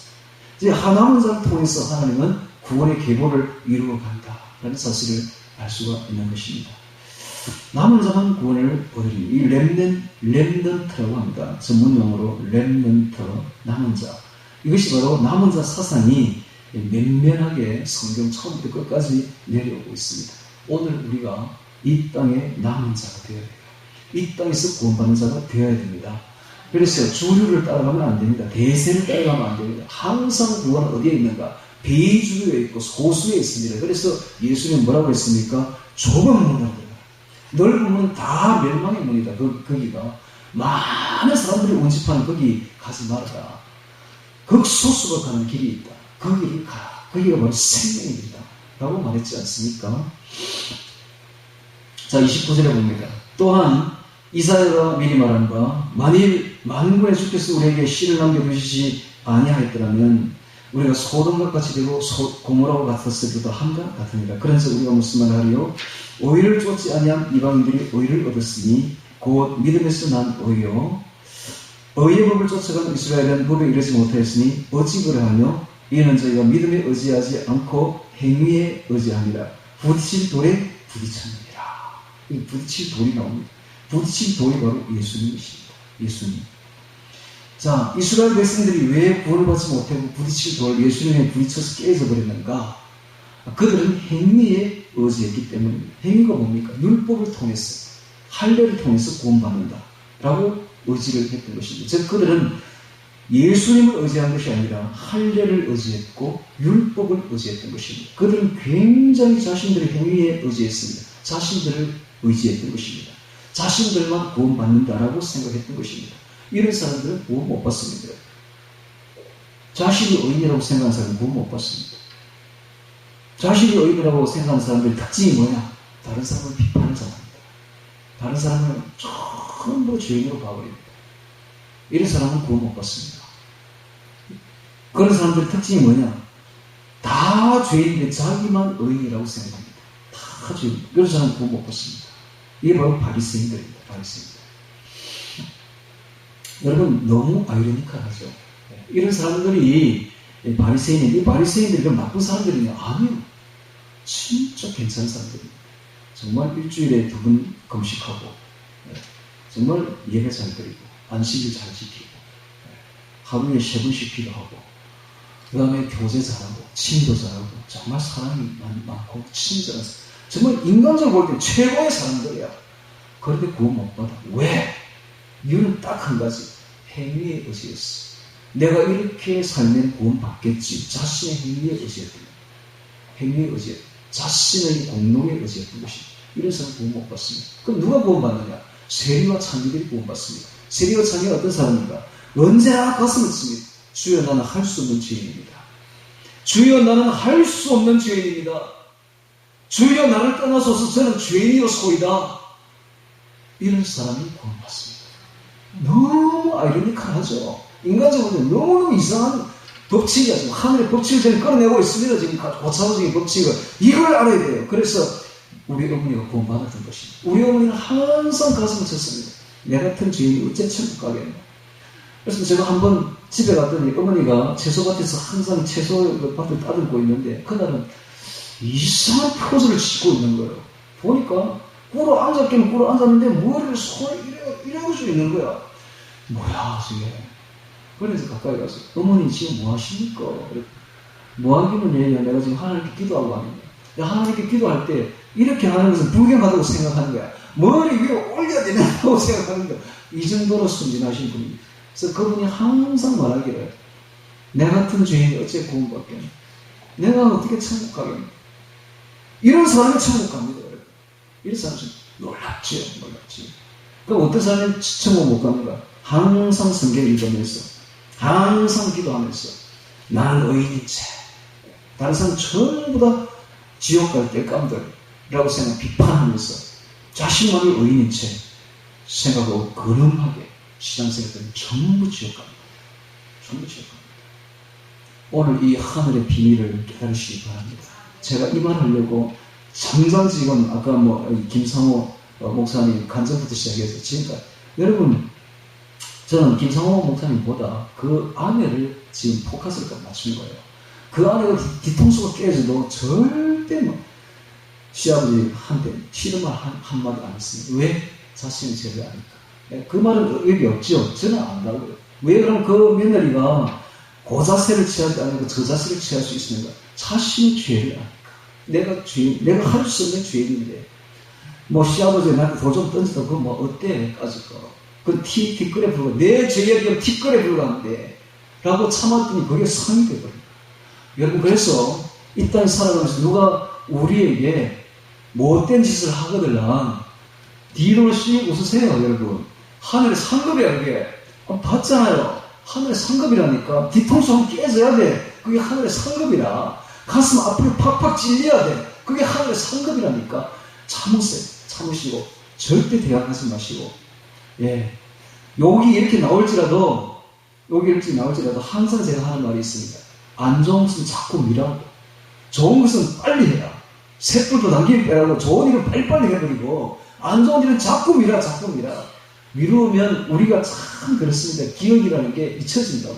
Speaker 1: 이제 남은 자를 통해서 하나님은 구원의 계보를 이루어 간다라는 사실을 알 수가 있는 것입니다. 남은 자만 구원을 얻으리니 이 렘넌트라고 합니다. 전문용어로 렘넌트, 남은 자. 이것이 바로 남은 자 사상이 면면하게 성경 처음부터 끝까지 내려오고 있습니다. 오늘 우리가 이 땅에 남은 자가 되어야 돼요. 이 땅에서 구원받는 자가 되어야 됩니다. 그래서 주류를 따라가면 안 됩니다. 대세를 따라가면 안 됩니다. 항상 구원은 어디에 있는가? 배주류에 있고 소수에 있습니다. 그래서 예수님은 뭐라고 했습니까? 좁은 문으로 들어가. 넓은 문은 다 멸망의 문이다. 거기가 많은 사람들이 운집하는 거기 가지 말아라. 극소수가 가는 길이 있다. 그 길을 가라. 거기가 바로 생명의 길이다. 라고 말했지 않습니까? 자, 29절에 봅니다. 또한 이사야가 미리 말한 바 만일 만군의 주께서 우리에게 씨를 남겨두시지 아니하였더라면 우리가 소돔과 같이 되고 고모라와 같았을 때도 한가 같으니라. 그래서 우리가 무슨 말을 하리요? 오히를 쫓지 아니한 이방인들이 오히를 얻었으니 곧 믿음에서 난 오히요 의의 법을 쫓아간 이스라엘은 법에 이르지 못하였으니 어찌 그러하며 이는 저희가 믿음에 의지하지 않고 행위에 의지합니다. 부딪힐 돌에 부딪혔느니라. 이 부딪힐 돌이 나옵니다. 부딪힐 돌이 바로 예수님이십니다. 예수님. 자, 이스라엘 백성들이 왜 구원을 받지 못하고 부딪힐 돌 예수님에 부딪혀서 깨져 버렸는가? 그들은 행위에 의지했기 때문입니다. 행위가 뭡니까? 율법을 통해서, 할례를 통해서 구원받는다 라고 의지를 했던 것입니다. 즉 그들은 예수님을 의지한 것이 아니라 할례를 의지했고 율법을 의지했던 것입니다. 그들은 굉장히 자신들의 행위에 의지했습니다. 자신들을 의지했던 것입니다. 자신들만 구원받는다라고 생각했던 것입니다. 이런 사람들은 구원 못 받습니다. 자신이 의인이라고 생각하는 사람은 구원 못 받습니다. 자신이 의인이라고 생각하는 사람들의 특징이 뭐냐? 다른 사람을 비판을 잘합니다. 다른 사람을 전부 죄인으로 봐버립니다. 이런 사람은 구원 못 받습니다. 그런 사람들의 특징이 뭐냐? 다 죄인인데 자기만 의인이라고 생각합니다. 다 죄인. 그런 사람은 구원 못 받습니다. 이게 바로 바리새인들입니다. 바리새인들. 여러분 너무 아이러니컬하죠. 이런 사람들이 바리새인인데 이 바리새인들이 그럼 나쁜 사람들이냐? 아니요. 진짜 괜찮은 사람들입니다. 정말 일주일에 2번 금식하고 정말 예배 잘 드리고 안식일 잘 지키고 하루에 3번씩 기도하고 그 다음에 교제 잘하고 친도 잘하고 정말 사랑이 많고 친절한 사람. 정말 인간적으로 볼 때 최고의 사람들이야. 그런데 구원 못 받아. 왜? 이유는 딱 한 가지. 행위에 의지했어. 내가 이렇게 살면 구원 받겠지. 자신의 행위에 의지했던 거야. 행위에 의지했던 자신의 공로에 의지했던 것입니다. 이런 사람 구원 못 받습니다. 그럼 누가 구원 받느냐? 세리와 창기들이 구원 받습니다. 세리와 창기가 어떤 사람입니까? 언제나 가슴을 칩니다. 주여 나는 할 수 없는 죄인입니다. 주여 나는 할 수 없는 죄인입니다. 주여 나를 떠나소서 저는 죄인이로소이다. 이런 사람이 구원받습니다. 너무 아이러니컬하죠. 인간적으로 너무 이상한 법칙이야. 지금 하늘의 법칙을 저는 끌어내고 있습니다. 지금 고차원적인 법칙을. 이걸 알아야 돼요. 그래서 우리 어머니가 구원받았던 것입니다. 우리 어머니는 항상 가슴을 쳤습니다. 내 같은 죄인이 어째 천국 가겠나. 그래서 제가 한번 집에 갔더니 어머니가 채소밭에서 항상 채소밭을 따듬고 있는데 그날은 이상한 포즈를 짓고 있는 거예요. 보니까 꿇어 앉았기는 꿇어 앉았는데 머리를 손을 이래가지고 있는 거야. 뭐야 저게. 그래서 가까이 가서 어머니 지금 뭐 하십니까? 뭐 하기는 얘기야. 내가 지금 하나님께 기도하고 하는 거야. 하나님께 기도할 때 이렇게 하는 것은 불경하다고 생각하는 거야. 머리 위에 올려야 되냐고 생각하는 거야. 이 정도로 순진하신 분입니다. 그래서 그분이 항상 말하기를 내 같은 죄인이 어째 구원받겠나? 내가 어떻게 천국 가겠나? 이런 사람이 천국 갑니다. 이런 사람은 놀랍지요. 놀랍지요. 그럼 어떤 사람이 천국 못 갑니까? 항상 성경 읽으면서 항상 기도하면서 나는 의인인 채 다른 사람 전부 다 지옥 갈 때 깜들이라고 생각 비판하면서 자신만을 의인인 채 생각하고 근엄하게 신앙생활들은 전부 지옥 갑니다. 전부 지옥 갑니다. 오늘 이 하늘의 비밀을 깨달으시기 바랍니다. 제가 이 말 하려고 장장 지금 아까 김상호 목사님 간증부터 시작해서 지금까지 여러분 저는 김상호 목사님보다 그 아내를 지금 포커스를 맞춘 거예요. 그 아내가 뒤통수가 깨져도 절대 시아버지한테 싫은 말 한마디 안 했습니다. 왜? 자신이 죄를 아니까. 그 말은 의미 없죠. 저는 안다고요. 왜 그럼 그 며느리가 그 자세를 취할 때 아니고 저 자세를 취할 수 있습니까? 자신이 죄를 아니까. 내가 할 수 없는 죄인인데 시아버지가 나한테 돌 좀 던지다 그거 어때? 까짓 거. 그건 티끌에 불과, 내 죄에 비하면 티끌에 불과한데, 라고 참았더니 그게 상이 되거든요. 여러분, 그래서 이 땅에 살아가면서 누가 우리에게 못된 짓을 하거들라, 뒤로 씩 웃으세요, 여러분. 하늘의 상급이야, 그게. 봤잖아요. 하늘의 상급이라니까. 뒤통수 한번 깨져야 돼. 그게 하늘의 상급이라. 가슴 앞으로 팍팍 찔려야 돼. 그게 하늘의 상급이라니까. 참으세요. 참으시고. 절대 대항하지 마시고. 예. 여기 이렇게 나올지라도 항상 제가 하는 말이 있습니다. 안 좋은 것은 자꾸 미라고. 좋은 것은 빨리 해라. 쇳불도 당기면 빼라고. 좋은 일은 빨리빨리 해버리고, 안 좋은 일은 자꾸 미라. 미루면 우리가 참 그렇습니다. 기억이라는 게 잊혀진다고.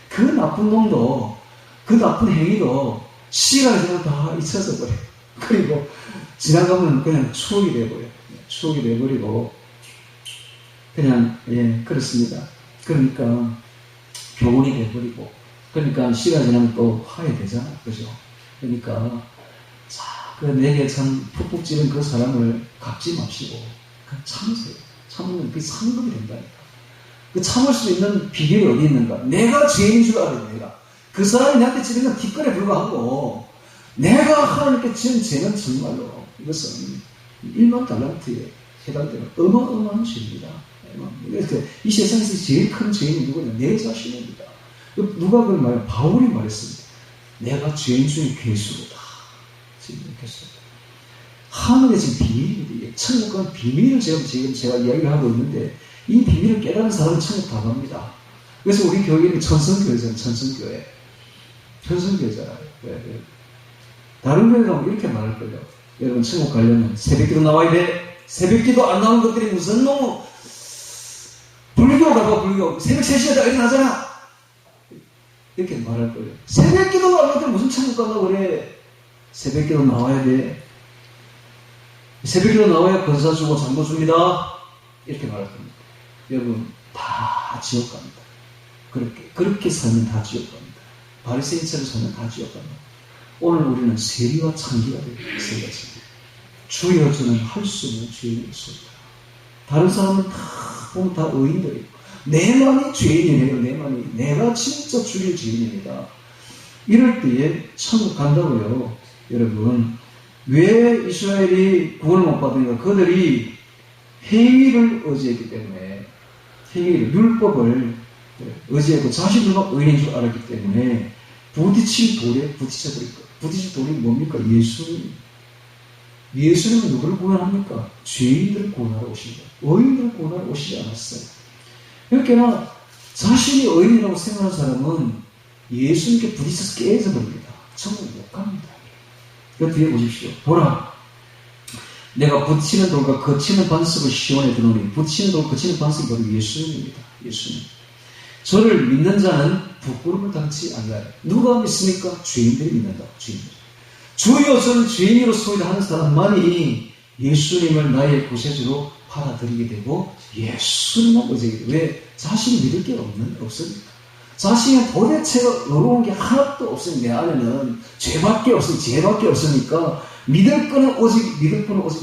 Speaker 1: 그 나쁜 놈도, 그 나쁜 행위도 시간이 지나면 다 잊혀져 버려요. 그리고 지나가면 그냥 추억이 돼버려요. 추억이 돼버리고, 그냥, 예, 그렇습니다. 그러니까 교훈이 돼버리고, 그러니까 시간이 지나면 또 화해되잖아요. 그죠? 그러니까, 자, 내게 참 푹푹 찌른 그 사람을 갚지 마시고, 그냥 참으세요. 참으면 그게 상급이 된다니까. 그 참을 수 있는 비결이 어디 있는가? 내가 죄인인 줄 알아요, 내가. 그 사람이 나한테 찌른 건 뒷거에 불과하고, 내가 하나님께 지은 죄는 정말로, 이것은 1만 달란트에 해당되는 어마어마한 죄입니다. 이 세상에서 제일 큰 죄인이 누구냐? 내 자신입니다. 누가 그걸 말해요? 바울이 말했습니다. 내가 죄인 중에 괴수로다. 지금 이렇겠습니다. 하늘의 지금 비밀입니다. 천국은 비밀을 지금 제가 이야기를 하고 있는데, 이 비밀을 깨달은 사람은 천국 다 갑니다. 그래서 우리 교회는 천성교회잖아요. 천성교회잖아요. 다른 교회 가면 이렇게 말할 거예요. 여러분, 천국 가려면 새벽기도 나와야 돼. 새벽기도 안 나오는 것들이 무슨 놈, 불교 가봐, 불교. 새벽 3시에 다 일어나잖아. 이렇게 말할 거예요. 새벽기도 안 나오는데 무슨 천국 가려고 그래. 새벽기도 나와야 돼. 새벽기도 나와야 건사 주고 장도 줍니다. 이렇게 말할 겁니다. 여러분, 다 지옥 갑니다. 그렇게 살면 다 지옥 갑니다. 바리새인처럼 살면 다 지옥 갑니다. 오늘 우리는 세리와 창기가 되겠습니다. 주여 저는 할 수 없는 죄인이었습니다. 다른 사람은 다 보면 다 의인들이고, 내만이 죄인이네요. 내가 진짜 주의 죄인입니다. 이럴 때에 천국 간다고요. 여러분, 왜 이스라엘이 구원을 못 받으니까? 그들이 행위를 의지했기 때문에, 율법을 의지했고 자신들만 의인인 줄 알았기 때문에 부딪힌 돌에 부딪혀버릴 거예요. 부딪힌 돌이 뭡니까? 예수님은 누구를 구원합니까? 죄인들을 구원하러 오신 거예요. 의인들을 구원하러 오시지 않았어요. 그러니까 자신이 의인이라고 생각하는 사람은 예수님께 부딪혀서 깨져버립니다. 천국 못 갑니다. 그 뒤에 보십시오. 보라, 내가 붙이는 돌과 거치는 반석을 시온에 두노니, 붙이는 돌, 거치는 반석이 바로 예수님입니다. 예수님. 저를 믿는 자는 부끄러움을 당치 않나요? 누가 믿습니까? 죄인들이 믿는다. 죄인들. 주여 저는 죄인으로서이다 하는 사람만이 예수님을 나의 구세주로 받아들이게 되고 예수님만 의지하게 되고, 왜? 자신이 믿을 게 없으니까. 자신은 도대체가 의로운 게 하나도 없으니, 내 안에는 죄밖에 없으니까 믿을 거는 오직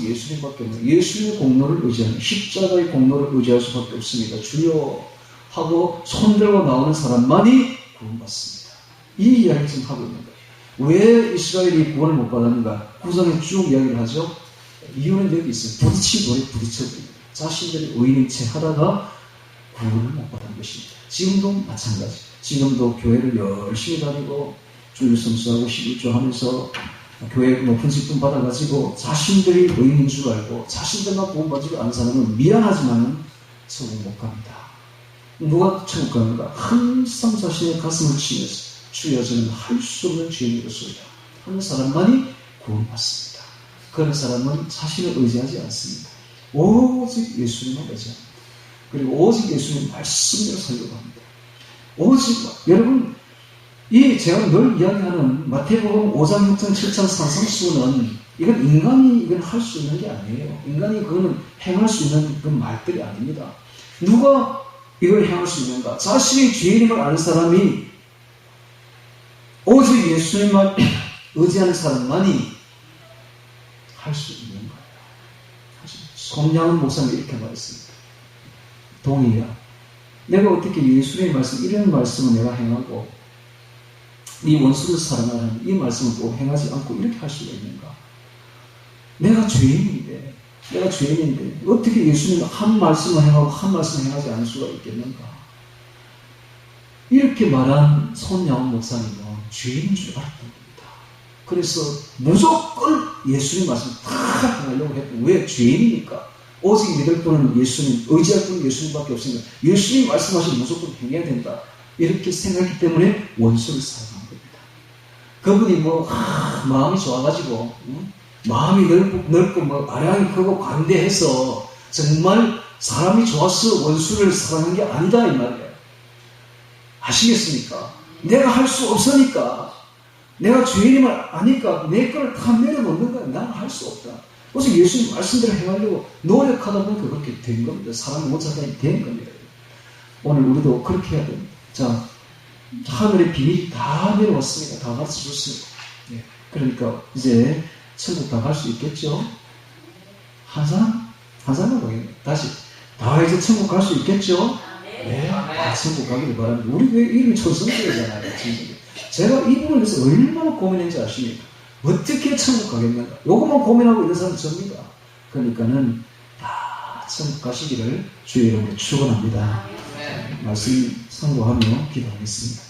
Speaker 1: 예수님밖에 없는, 예수님의 공로를 의지하는, 십자가의 공로를 의지할 수밖에 없습니다. 주여 하고 손들고 나오는 사람만이 구원받습니다. 이 이야기를 지금 하고 있는 거예요. 왜 이스라엘이 구원을 못 받았는가? 구성에 쭉 이야기를 하죠. 이유는 여기 있어요. 부딪힌 돌에 부딪혀버립니다. 자신들이 의인인 채 하다가 구원을 못 받은 것입니다. 지금도 마찬가지. 지금도 교회를 열심히 다니고 주일 성수하고 11조 하면서 교회 높은 직분 받아가지고 자신들이 의인인 줄 알고 자신들만 구원받지 않은 사람은 미안하지만 천국 못 갑니다. 누가 천국 가는가? 항상 자신의 가슴을 치면서 주여 저는 할 수 없는 죄인이로소이다 하는 사람만이 구원받습니다. 그런 사람은 자신을 의지하지 않습니다. 오직 예수님만 의지합니다. 그리고 오직 예수님 말씀대로 살려고 합니다. 오직, 여러분, 제가 늘 이야기하는 마태복음 5장, 6장, 7장 산상수훈은 이건 인간이 할 수 있는 게 아니에요. 인간이 그거는 행할 수 있는 그 말들이 아닙니다. 누가 이걸 행할 수 있는가? 자신이 죄인임을 아는 사람이 오직 예수님만 의지하는 사람만이 할 수 있는 거예요. 손양은 목사님이 이렇게 말했습니다. 동의야. 내가 어떻게 예수님의 말씀, 이런 말씀을 내가 행하고 네 원수를 사랑하라는 이 말씀을 또 행하지 않고 이렇게 할 수가 있는가? 내가 죄인인데 어떻게 예수님 한 말씀을 행하고 한 말씀을 행하지 않을 수가 있겠는가? 이렇게 말한 손양원 목사님은 죄인인 줄 알았던 겁니다. 그래서 무조건 예수님 말씀 다 행하려고 했던, 왜? 죄인이니까. 오직 믿을 분은 예수님, 의지할 분은 예수님밖에 없으니까 예수님 말씀하시면 무조건 행해야 된다. 이렇게 생각했기 때문에 원수를 사랑한 겁니다. 그분이 마음이 좋아가지고, 마음이 넓고 아량이 크고 관대해서 정말 사람이 좋아서 원수를 사랑한 게 아니다, 이 말이에요. 아시겠습니까? 내가 할 수 없으니까, 내가 죄인임을 아니까 내 걸 다 내려놓는 거야. 나는 할 수 없다. 그래서 예수님 말씀대로 행하려고 노력하다 보니까 그렇게 된 겁니다. 사람 못하다니 된 겁니다. 오늘 우리도 그렇게 해야 됩니다. 자, 하늘의 비밀이 다 내려왔습니다. 다 가르쳐 줬습니다. 예. 그러니까 이제 천국 다 갈 수 있겠죠? 한 사람 가겠네. 다시. 다 이제 천국 갈 수 있겠죠? 네. 다 천국 가기를 바랍니다. 우리 왜 이름이 천성교회잖아요. 제가 이 부분에 대해서 얼마나 고민했는지 아십니까? 어떻게 천국 가겠는가? 요것만 고민하고 있는 사람이 접니다. 그러니까는 다 천국 가시기를 주의 이름으로 축원합니다. 말씀 선고하며 기도하겠습니다.